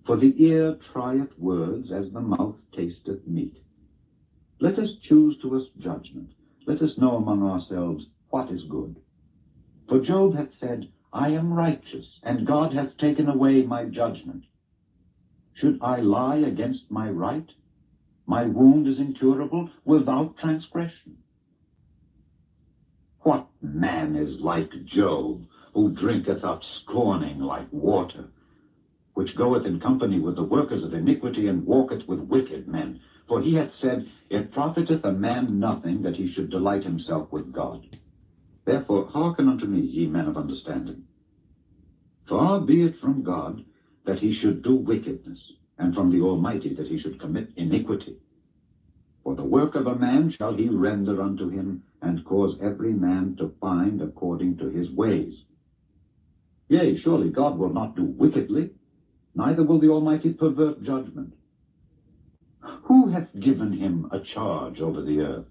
S4: For the ear trieth words, as the mouth tasteth meat. Let us choose to us judgment. Let us know among ourselves what is good. For Job hath said, I am righteous, and God hath taken away my judgment. Should I lie against my right? My wound is incurable without transgression. What man is like Job, who drinketh up scorning like water, which goeth in company with the workers of iniquity, and walketh with wicked men? For he hath said, It profiteth a man nothing that he should delight himself with God. Therefore hearken unto me, ye men of understanding. Far be it from God that he should do wickedness, and from the Almighty that he should commit iniquity. For the work of a man shall he render unto him, and cause every man to find according to his ways. Yea, surely God will not do wickedly, neither will the Almighty pervert judgment. Who hath given him a charge over the earth?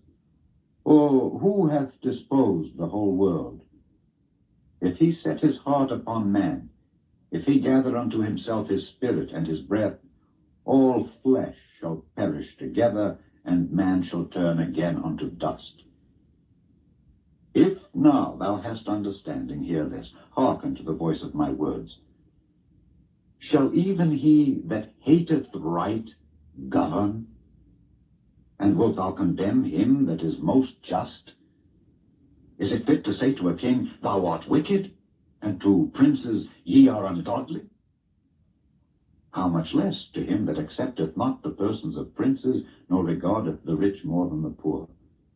S4: Or who hath disposed the whole world? If he set his heart upon man, if he gather unto himself his spirit and his breath, all flesh shall perish together, and man shall turn again unto dust. If now thou hast understanding, hear this, hearken to the voice of my words. Shall even he that hateth right govern? And wilt thou condemn him that is most just? Is it fit to say to a king, Thou art wicked, and to princes, Ye are ungodly? How much less to him that accepteth not the persons of princes, nor regardeth the rich more than the poor,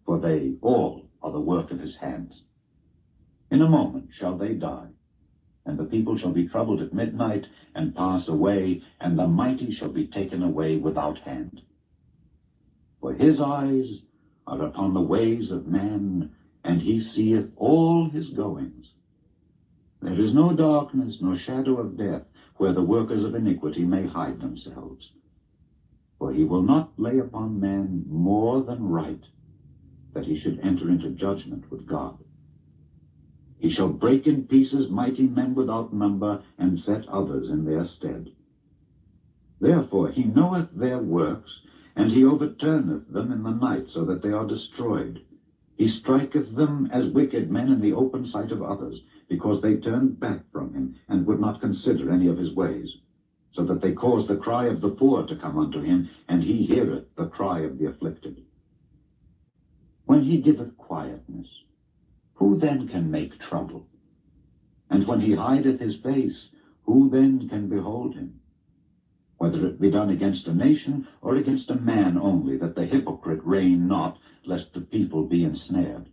S4: for they all are the work of his hands. In a moment shall they die, and the people shall be troubled at midnight, and pass away, and the mighty shall be taken away without hand. For his eyes are upon the ways of man, and he seeth all his goings. There is no darkness, nor shadow of death, where the workers of iniquity may hide themselves. For he will not lay upon man more than right, that he should enter into judgment with God. He shall break in pieces mighty men without number, and set others in their stead. Therefore he knoweth their works, and he overturneth them in the night, so that they are destroyed. He striketh them as wicked men in the open sight of others, because they turned back from him, and would not consider any of his ways, so that they cause the cry of the poor to come unto him, and he heareth the cry of the afflicted. When he giveth quietness, who then can make trouble? And when he hideth his face, who then can behold him? Whether it be done against a nation, or against a man only, that the hypocrite reign not, lest the people be ensnared.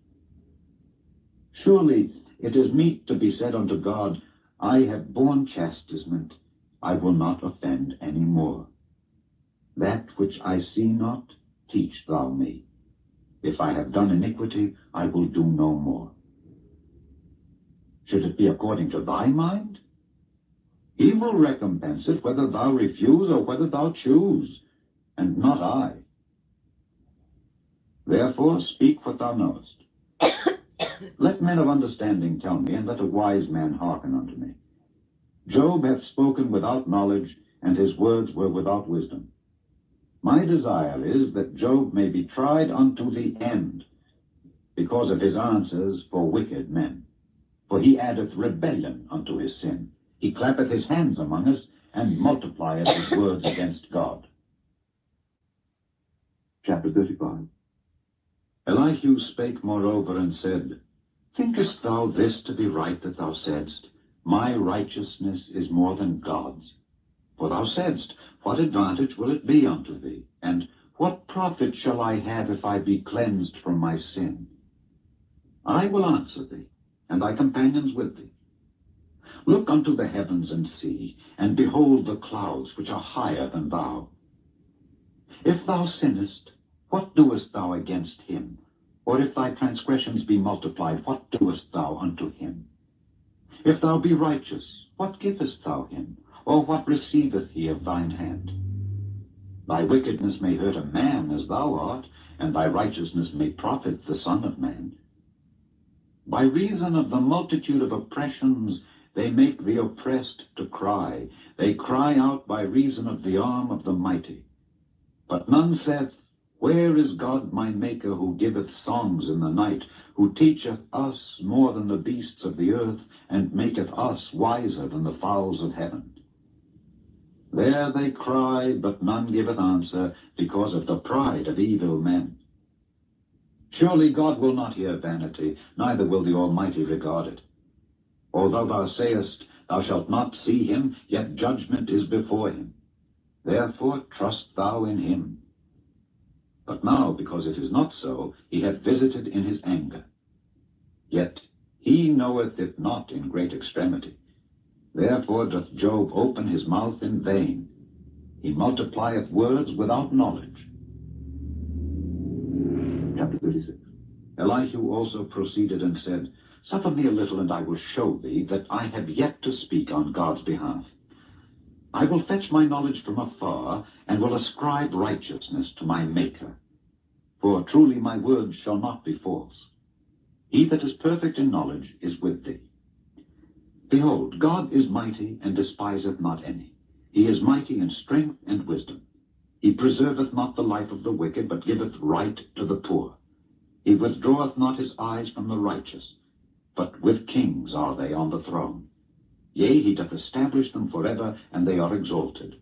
S4: Surely it is meet to be said unto God, I have borne chastisement, I will not offend any more. That which I see not, teach thou me. If I have done iniquity, I will do no more. Should it be according to thy mind? He will recompense it, whether thou refuse or whether thou choose, and not I. Therefore speak what thou knowest. Let men of understanding tell me, and let a wise man hearken unto me. Job hath spoken without knowledge, and his words were without wisdom. My desire is that Job may be tried unto the end, because of his answers for wicked men. For he addeth rebellion unto his sin. He clappeth his hands among us, and multiplieth his words against God.
S1: Chapter 35.
S4: Elihu spake moreover and said, Thinkest thou this to be right that thou saidst, My righteousness is more than God's? For thou saidst, What advantage will it be unto thee? And what profit shall I have if I be cleansed from my sin? I will answer thee, and thy companions with thee. Look unto the heavens and see, and behold the clouds which are higher than thou. If thou sinnest, what doest thou against him? Or if thy transgressions be multiplied, what doest thou unto him? If thou be righteous, what givest thou him? Or what receiveth he of thine hand? Thy wickedness may hurt a man as thou art, and thy righteousness may profit the Son of Man. By reason of the multitude of oppressions, they make the oppressed to cry. They cry out by reason of the arm of the mighty. But none saith, Where is God my Maker, who giveth songs in the night, who teacheth us more than the beasts of the earth, and maketh us wiser than the fowls of heaven? There they cry, but none giveth answer, because of the pride of evil men. Surely God will not hear vanity, neither will the Almighty regard it. Although thou sayest, Thou shalt not see him, yet judgment is before him. Therefore trust thou in him. But now, because it is not so, he hath visited in his anger. Yet he knoweth it not in great extremity. Therefore doth Job open his mouth in vain. He multiplieth words without knowledge.
S1: Chapter 36.
S4: Elihu also proceeded and said, Suffer me a little, and I will show thee that I have yet to speak on God's behalf. I will fetch my knowledge from afar, and will ascribe righteousness to my Maker. For truly my words shall not be false. He that is perfect in knowledge is with thee. Behold, God is mighty, and despiseth not any. He is mighty in strength and wisdom. He preserveth not the life of the wicked, but giveth right to the poor. He withdraweth not his eyes from the righteous, but with kings are they on the throne. Yea, he doth establish them forever, and they are exalted.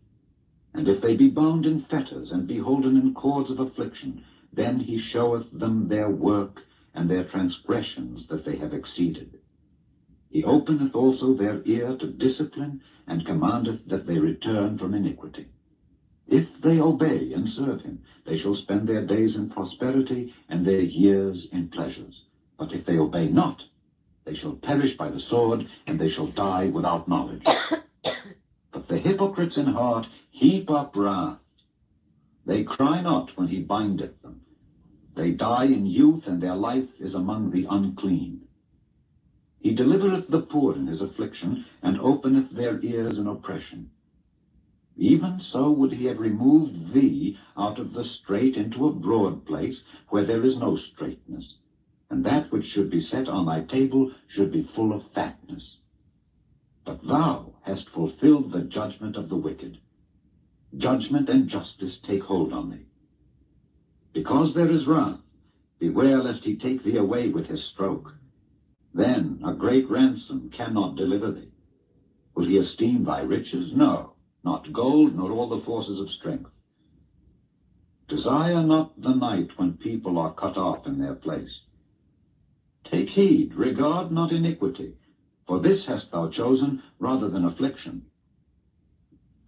S4: And if they be bound in fetters, and be holden in cords of affliction, then he showeth them their work, and their transgressions that they have exceeded. He openeth also their ear to discipline, and commandeth that they return from iniquity. If they obey and serve him, they shall spend their days in prosperity, and their years in pleasures. But if they obey not, they shall perish by the sword, and they shall die without knowledge. But the hypocrites in heart heap up wrath. They cry not when he bindeth them. They die in youth, and their life is among the unclean. He delivereth the poor in his affliction, and openeth their ears in oppression. Even so would he have removed thee out of the strait into a broad place, where there is no straightness, and that which should be set on thy table should be full of fatness. But thou hast fulfilled the judgment of the wicked. Judgment and justice take hold on thee. Because there is wrath, beware lest he take thee away with his stroke. Then a great ransom cannot deliver thee. Will he esteem thy riches? No, not gold, nor all the forces of strength. Desire not the night when people are cut off in their place. Take heed, regard not iniquity, for this hast thou chosen rather than affliction.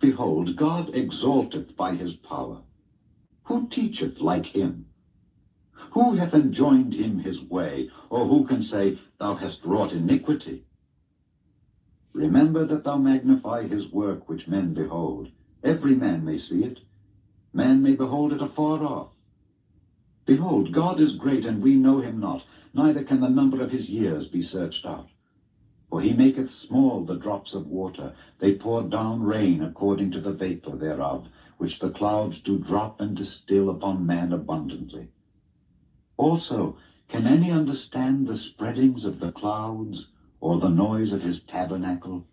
S4: Behold, God exalteth by his power. Who teacheth like him? Who hath enjoined him his way, or who can say, Thou hast wrought iniquity? Remember that thou magnify his work which men behold. Every man may see it. Man may behold it afar off. Behold, God is great, and we know him not, neither can the number of his years be searched out. For he maketh small the drops of water, they pour down rain according to the vapor thereof, which the clouds do drop and distill upon man abundantly. Also, can any understand the spreadings of the clouds, or the noise of his tabernacle?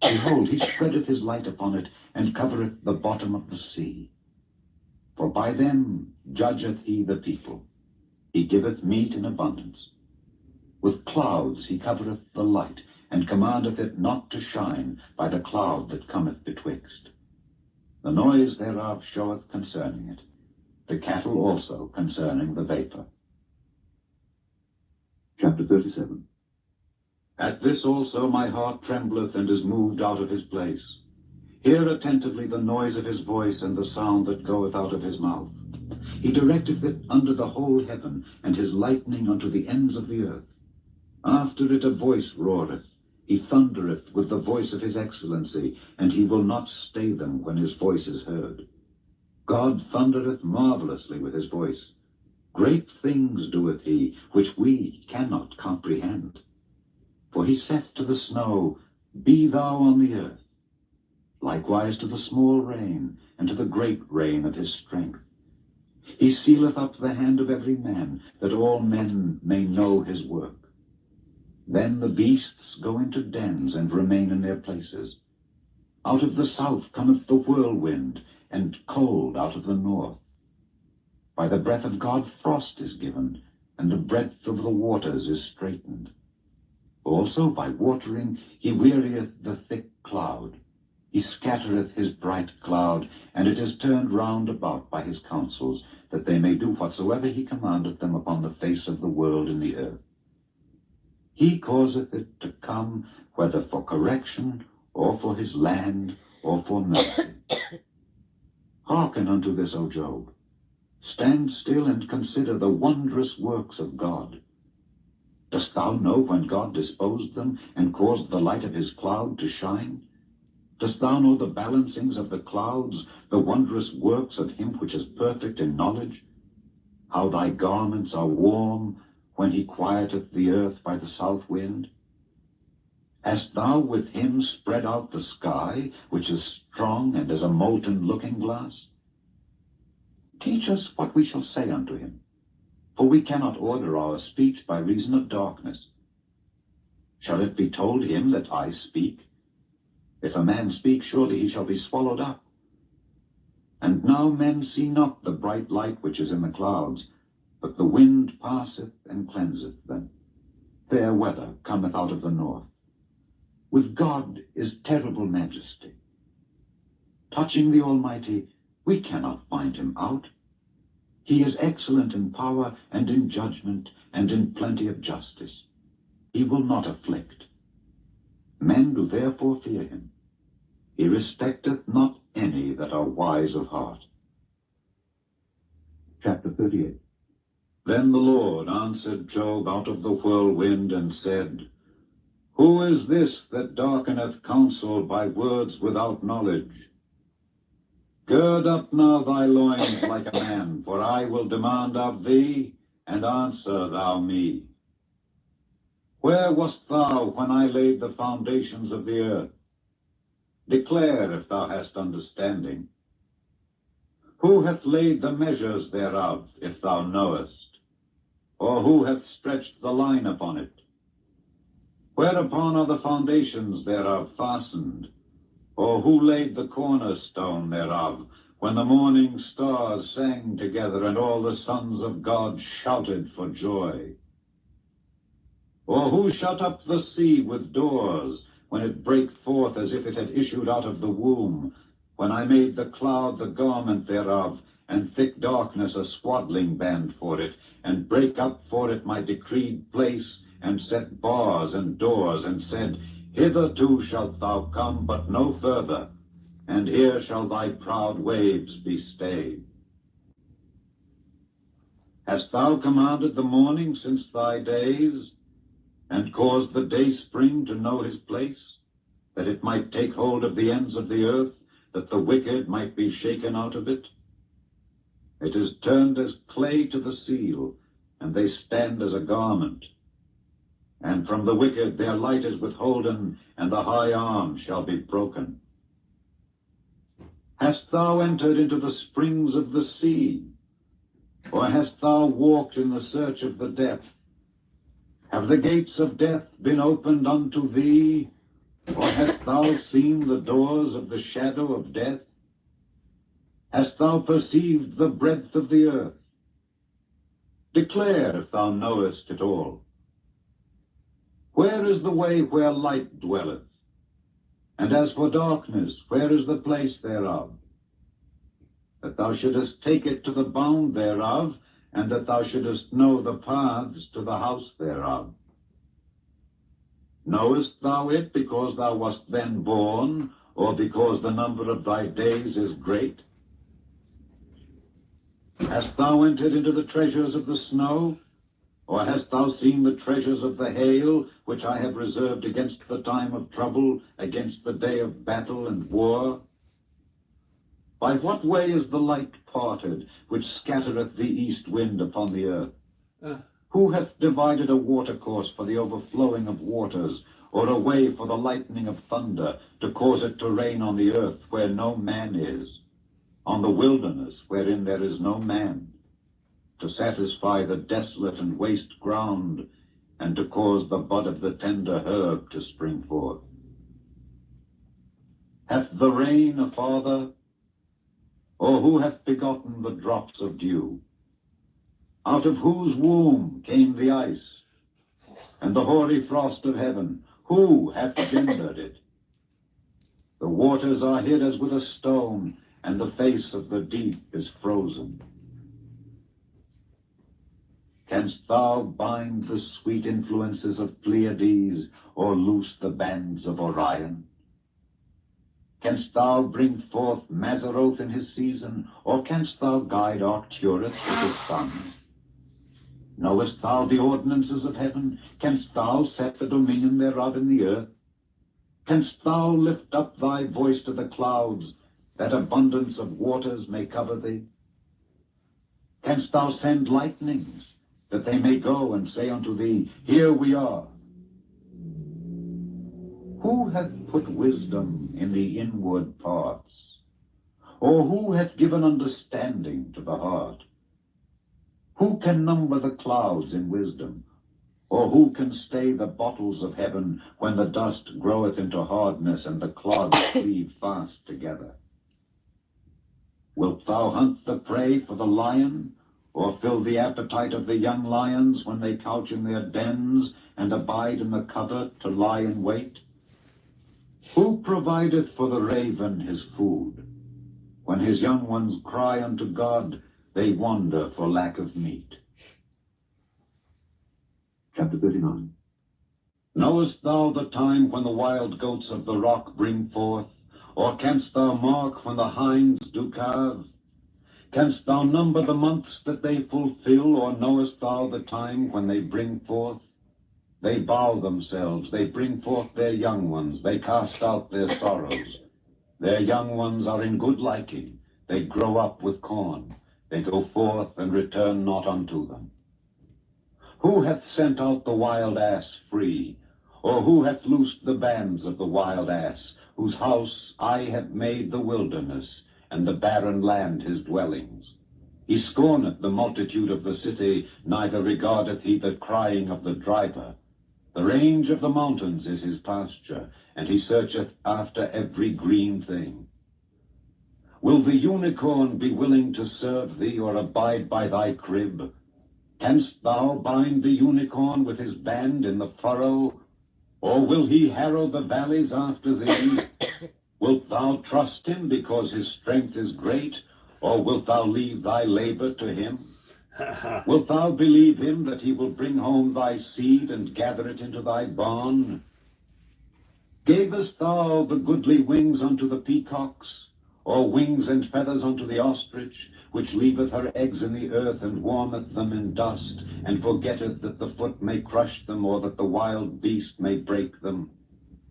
S4: Behold, he spreadeth his light upon it, and covereth the bottom of the sea. For by them judgeth he the people. He giveth meat in abundance. With clouds he covereth the light, and commandeth it not to shine by the cloud that cometh betwixt. The noise thereof showeth concerning it, the cattle also concerning the vapor.
S1: Chapter 37.
S2: At this also my heart trembleth and is moved out of his place. Hear attentively the noise of his voice and the sound that goeth out of his mouth. He directeth it under the whole heaven, and his lightning unto the ends of the earth. After it a voice roareth. He thundereth with the voice of his excellency, and he will not stay them when his voice is heard. God thundereth marvelously with his voice. Great things doeth he, which we cannot comprehend. For he saith to the snow, Be thou on the earth. Likewise to the small rain, and to the great rain of his strength. He sealeth up the hand of every man, that all men may know his work. Then the beasts go into dens, and remain in their places. Out of the south cometh the whirlwind, and cold out of the north. By the breath of God frost is given, and the breadth of the waters is straitened. Also by watering he wearieth the thick cloud. He scattereth his bright cloud, and it is turned round about by his counsels, that they may do whatsoever he commandeth them upon the face of the world in the earth. He causeth it to come, whether for correction, or for his land, or for mercy. Hearken unto this, O Job. Stand still and consider the wondrous works of God. Dost thou know when God disposed them, and caused the light of his cloud to shine? Dost thou know the balancings of the clouds, the wondrous works of him which is perfect in knowledge? How thy garments are warm, when he quieteth the earth by the south wind? Hast thou with him spread out the sky, which is strong and as a molten looking-glass? Teach us what we shall say unto him, for we cannot order our speech by reason of darkness. Shall it be told him that I speak? If a man speak, surely he shall be swallowed up. And now men see not the bright light which is in the clouds, but the wind passeth and cleanseth them. Fair weather cometh out of the north. With God is terrible majesty. Touching the Almighty, we cannot find him out. He is excellent in power and in judgment and in plenty of justice. He will not afflict. Men do therefore fear him. He respecteth not any that are wise of heart.
S1: Chapter 38.
S2: Then the Lord answered Job out of the whirlwind, and said, Who is this that darkeneth counsel by words without knowledge? Gird up now thy loins like a man, for I will demand of thee, and answer thou me. Where wast thou when I laid the foundations of the earth? Declare if thou hast understanding. Who hath laid the measures thereof, if thou knowest? Or who hath stretched the line upon it? Whereupon are the foundations thereof fastened? Or who laid the cornerstone thereof, when the morning stars sang together, and all the sons of God shouted for joy? Or who shut up the sea with doors, when it brake forth as if it had issued out of the womb, when I made the cloud the garment thereof, and thick darkness a swaddling band for it, and brake up for it my decreed place, and set bars and doors, and said, Hitherto shalt thou come, but no further, and here shall thy proud waves be stayed. Hast thou commanded the morning since thy days, and caused the day spring to know his place, that it might take hold of the ends of the earth, that the wicked might be shaken out of it? It is turned as clay to the seal, and they stand as a garment. And from the wicked their light is withholden, and the high arm shall be broken. Hast thou entered into the springs of the sea? Or hast thou walked in the search of the depth? Have the gates of death been opened unto thee? Or hast thou seen the doors of the shadow of death? Hast thou perceived the breadth of the earth? Declare if thou knowest it all. Where is the way where light dwelleth? And as for darkness, where is the place thereof? That thou shouldest take it to the bound thereof, and that thou shouldest know the paths to the house thereof. Knowest thou it because thou wast then born, or because the number of thy days is great? Hast thou entered into the treasures of the snow? Or hast thou seen the treasures of the hail, which I have reserved against the time of trouble, against the day of battle and war? By what way is the light parted, which scattereth the east wind upon the earth? Who hath divided a watercourse for the overflowing of waters, or a way for the lightning of thunder, to cause it to rain on the earth where no man is, on the wilderness wherein there is no man, to satisfy the desolate and waste ground, and to cause the bud of the tender herb to spring forth? Hath the rain a father? Or who hath begotten the drops of dew? Out of whose womb came the ice, and the hoary frost of heaven? Who hath gendered it? The waters are hid as with a stone, and the face of the deep is frozen. Canst thou bind the sweet influences of Pleiades, or loose the bands of Orion? Canst thou bring forth Mazzaroth in his season, or canst thou guide Arcturus with his sons? Knowest thou the ordinances of heaven? Canst thou set the dominion thereof in the earth? Canst thou lift up thy voice to the clouds, that abundance of waters may cover thee? Canst thou send lightnings, that they may go and say unto thee, Here we are? Who hath put wisdom in the inward parts? Or who hath given understanding to the heart? Who can number the clouds in wisdom? Or who can stay the bottles of heaven, when the dust groweth into hardness, and the clods cleave fast together? Wilt thou hunt the prey for the lion, or fill the appetite of the young lions when they couch in their dens, and abide in the covert to lie in wait? Who provideth for the raven his food? When his young ones cry unto God, they wander for lack of meat.
S1: Chapter 39.
S2: Knowest thou the time when the wild goats of the rock bring forth? Or canst thou mark when the hinds do calve? Canst thou number the months that they fulfill, or knowest thou the time when they bring forth? They bow themselves, they bring forth their young ones, they cast out their sorrows. Their young ones are in good liking, they grow up with corn. They go forth and return not unto them. Who hath sent out the wild ass free? Or who hath loosed the bands of the wild ass, whose house I have made the wilderness, and the barren land his dwellings? He scorneth the multitude of the city, neither regardeth he the crying of the driver. The range of the mountains is his pasture, and he searcheth after every green thing. Will the unicorn be willing to serve thee, or abide by thy crib? Canst thou bind the unicorn with his band in the furrow? Or will he harrow the valleys after thee? Wilt thou trust him because his strength is great? Or wilt thou leave thy labor to him? Wilt thou believe him that he will bring home thy seed and gather it into thy barn? Gavest thou the goodly wings unto the peacocks, or wings and feathers unto the ostrich, which leaveth her eggs in the earth, and warmeth them in dust, and forgetteth that the foot may crush them, or that the wild beast may break them?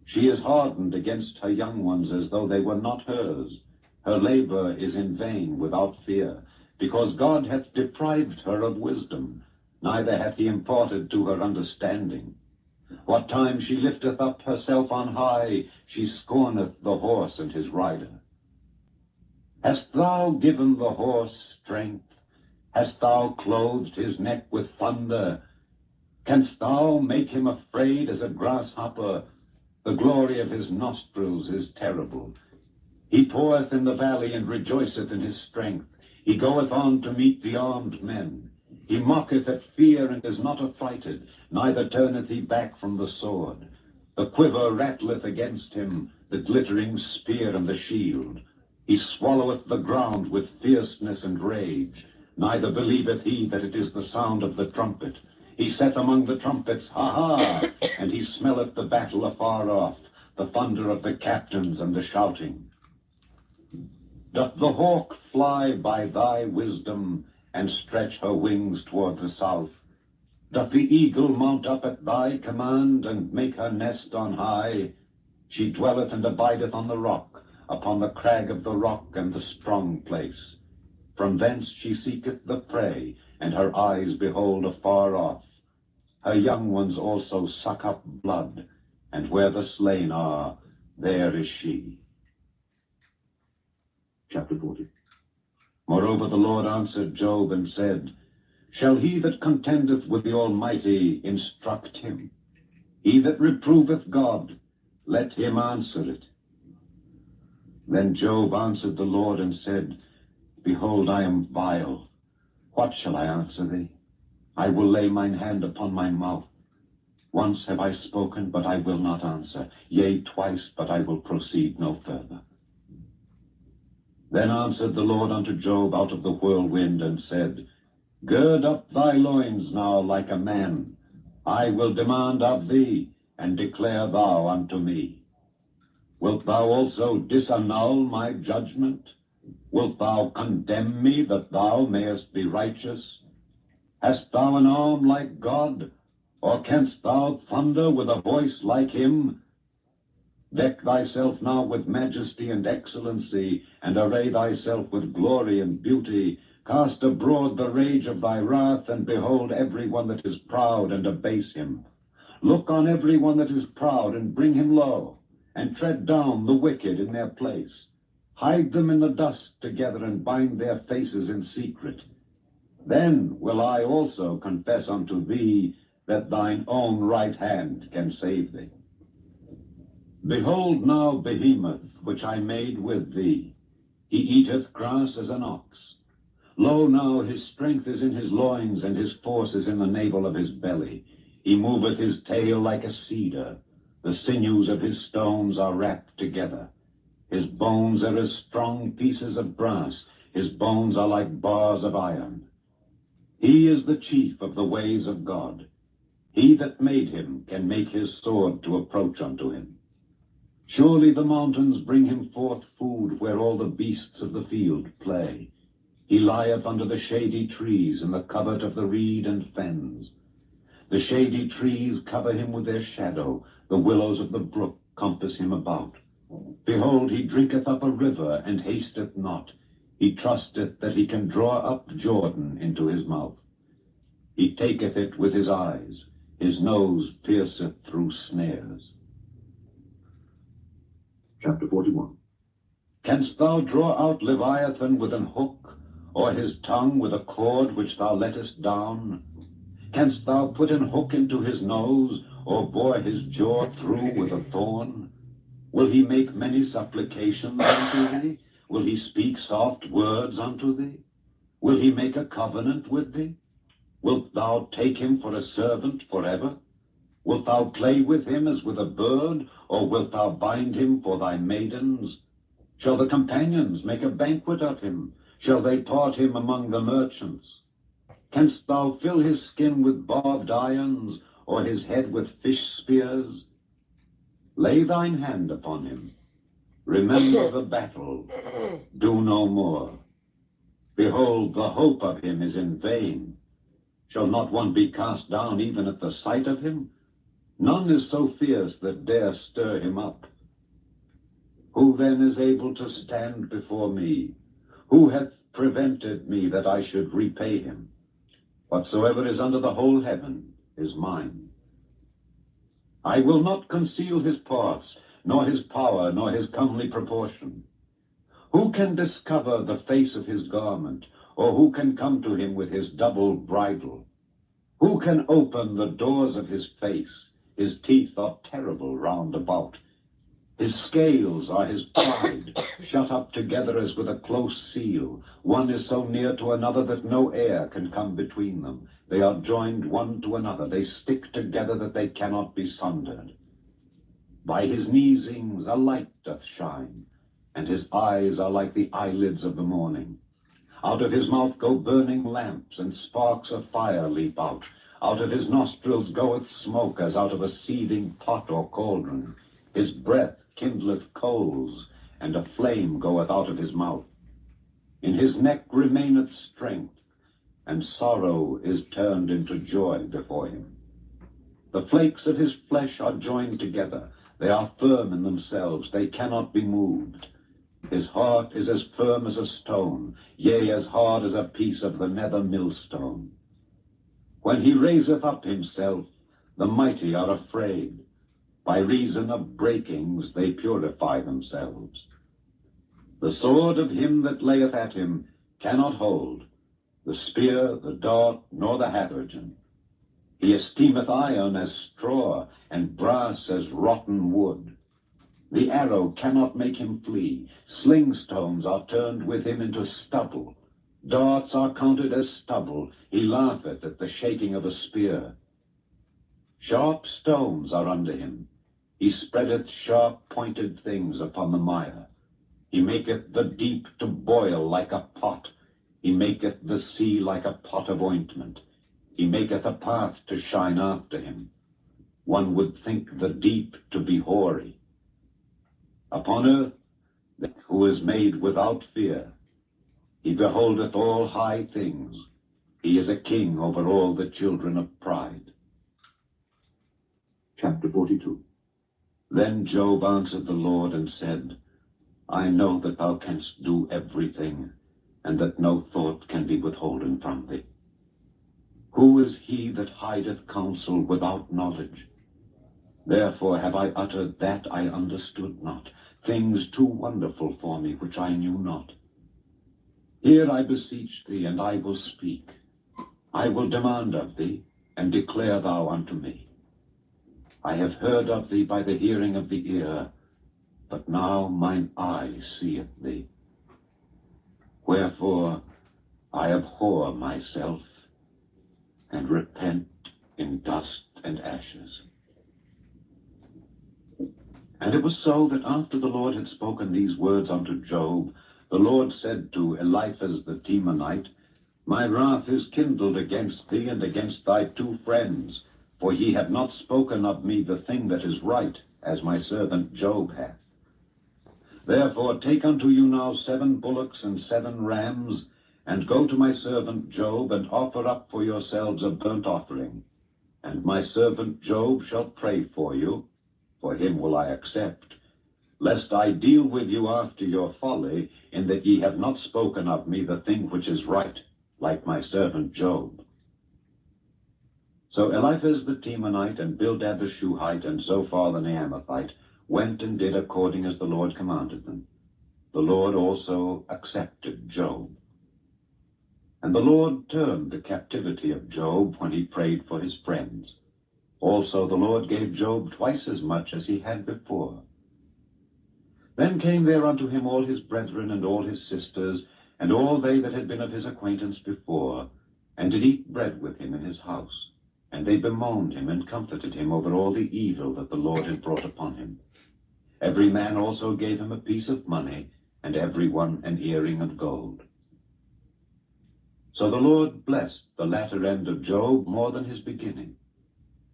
S2: She is hardened against her young ones, as though they were not hers. Her labor is in vain without fear, because God hath deprived her of wisdom, neither hath he imparted to her understanding. What time she lifteth up herself on high, she scorneth the horse and his rider. Hast thou given the horse strength? Hast thou clothed his neck with thunder? Canst thou make him afraid as a grasshopper? The glory of his nostrils is terrible. He poureth in the valley, and rejoiceth in his strength. He goeth on to meet the armed men. He mocketh at fear, and is not affrighted, neither turneth he back from the sword. The quiver rattleth against him, the glittering spear and the shield. He swalloweth the ground with fierceness and rage, neither believeth he that it is the sound of the trumpet. He saith among the trumpets, Ha ha! And he smelleth the battle afar off, the thunder of the captains and the shouting. Doth the hawk fly by thy wisdom, and stretch her wings toward the south? Doth the eagle mount up at thy command, and make her nest on high? She dwelleth and abideth on the rock, upon the crag of the rock and the strong place. From thence she seeketh the prey, and her eyes behold afar off. Her young ones also suck up blood, and where the slain are, there is she.
S1: Chapter 40.
S2: Moreover the Lord answered Job and said, Shall he that contendeth with the Almighty instruct him? He that reproveth God, let him answer it. Then Job answered the Lord and said, Behold, I am vile. What shall I answer thee? I will lay mine hand upon my mouth. Once have I spoken, but I will not answer. Yea, twice, but I will proceed no further. Then answered the Lord unto Job out of the whirlwind, and said, Gird up thy loins now like a man. I will demand of thee, and declare thou unto me. Wilt thou also disannul my judgment? Wilt thou condemn me, that thou mayest be righteous? Hast thou an arm like God? Or canst thou thunder with a voice like him? Deck thyself now with majesty and excellency, and array thyself with glory and beauty. Cast abroad the rage of thy wrath, and behold every one that is proud, and abase him. Look on every one that is proud, and bring him low, and tread down the wicked in their place. Hide them in the dust together, and bind their faces in secret. Then will I also confess unto thee that thine own right hand can save thee. Behold now Behemoth, which I made with thee. He eateth grass as an ox. Lo now, his strength is in his loins, and his force is in the navel of his belly. He moveth his tail like a cedar. The sinews of his stones are wrapped together. His bones are as strong pieces of brass. His bones are like bars of iron. He is the chief of the ways of God. He that made him can make his sword to approach unto him. Surely the mountains bring him forth food, where all the beasts of the field play. He lieth under the shady trees in the covert of the reed and fens. The shady trees cover him with their shadow. The willows of the brook compass him about. Behold, he drinketh up a river, and hasteth not. He trusteth that he can draw up Jordan into his mouth. He taketh it with his eyes. His nose pierceth through snares.
S1: Chapter 41.
S2: Canst thou draw out Leviathan with an hook, or his tongue with a cord which thou lettest down? Canst thou put an hook into his nose, or bore his jaw through with a thorn? Will he make many supplications unto thee? Will he speak soft words unto thee? Will he make a covenant with thee? Wilt thou take him for a servant forever? Wilt thou play with him as with a bird, or wilt thou bind him for thy maidens? Shall the companions make a banquet of him? Shall they part him among the merchants? Canst thou fill his skin with barbed irons, or his head with fish spears? Lay thine hand upon him. Remember the battle. Do no more. Behold, the hope of him is in vain. Shall not one be cast down even at the sight of him? None is so fierce that dare stir him up. Who then is able to stand before me? Who hath prevented me that I should repay him? Whatsoever is under the whole heaven is mine. I will not conceal his parts, nor his power, nor his comely proportion. Who can discover the face of his garment, or who can come to him with his double bridle? Who can open the doors of his face? His teeth are terrible round about. His scales are his pride, shut up together as with a close seal. One is so near to another that no air can come between them. They are joined one to another. They stick together that they cannot be sundered. By his neesings a light doth shine, and his eyes are like the eyelids of the morning. Out of his mouth go burning lamps, and sparks of fire leap out. Out of his nostrils goeth smoke, as out of a seething pot or cauldron. His breath kindleth coals, and a flame goeth out of his mouth. In his neck remaineth strength, and sorrow is turned into joy before him. The flakes of his flesh are joined together. They are firm in themselves. They cannot be moved. His heart is as firm as a stone, yea, as hard as a piece of the nether millstone. When he raiseth up himself, the mighty are afraid. By reason of breakings they purify themselves. The sword of him that layeth at him cannot hold, the spear, the dart, nor the habergeon. He esteemeth iron as straw, and brass as rotten wood. The arrow cannot make him flee. Sling stones are turned with him into stubble. Darts are counted as stubble. He laugheth at the shaking of a spear. Sharp stones are under him. He spreadeth sharp-pointed things upon the mire. He maketh the deep to boil like a pot. He maketh the sea like a pot of ointment. He maketh a path to shine after him. One would think the deep to be hoary. Upon earth, who is made without fear. He beholdeth all high things. He is a king over all the children of pride.
S1: Chapter 42.
S2: Then Job answered the Lord and said, I know that thou canst do everything, and that no thought can be withholden from thee. Who is he that hideth counsel without knowledge? Therefore have I uttered that I understood not, things too wonderful for me which I knew not. Hear, I beseech thee, and I will speak. I will demand of thee, and declare thou unto me. I have heard of thee by the hearing of the ear, but now mine eye seeth thee. Wherefore I abhor myself, and repent in dust and ashes. And it was so that after the Lord had spoken these words unto Job, the Lord said to Eliphaz the Temanite, My wrath is kindled against thee and against thy 2 friends, for ye have not spoken of me the thing that is right, as my servant Job hath. Therefore take unto you now 7 bullocks and 7 rams, and go to my servant Job, and offer up for yourselves a burnt offering. And my servant Job shall pray for you, for him will I accept.
S3: lest I deal with you after your folly, in that ye have not spoken of me the thing which is right, like my servant Job. So Eliphaz the Temanite, and Bildad the Shuhite, and Zophar the Naamathite went and did according as the Lord commanded them. The Lord also accepted Job. And the Lord turned the captivity of Job when he prayed for his friends. Also the Lord gave Job twice as much as he had before. Then came there unto him all his brethren and all his sisters, and all they that had been of his acquaintance before, and did eat bread with him in his house. And they bemoaned him and comforted him over all the evil that the Lord had brought upon him. Every man also gave him a piece of money, and every one an earring of gold. So the Lord blessed the latter end of Job more than his beginning.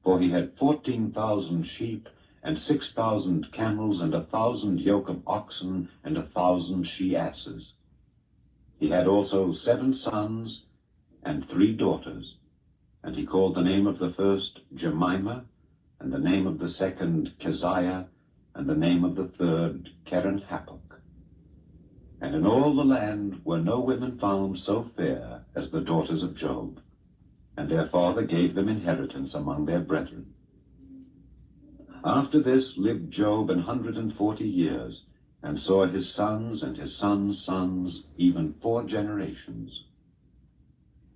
S3: For he had 14,000 sheep, and 6,000 camels, and 1,000 yoke of oxen, and 1,000 she-asses. He had also 7 sons and 3 daughters. And he called the name of the first Jemimah, and the name of the second Keziah, and the name of the third Keren-Happuch. And in all the land were no women found so fair as the daughters of Job. And their father gave them inheritance among their brethren. After this lived Job 140 years, and saw his sons and his sons' sons, even 4 generations.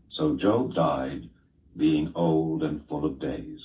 S3: So Job died, being old and full of days.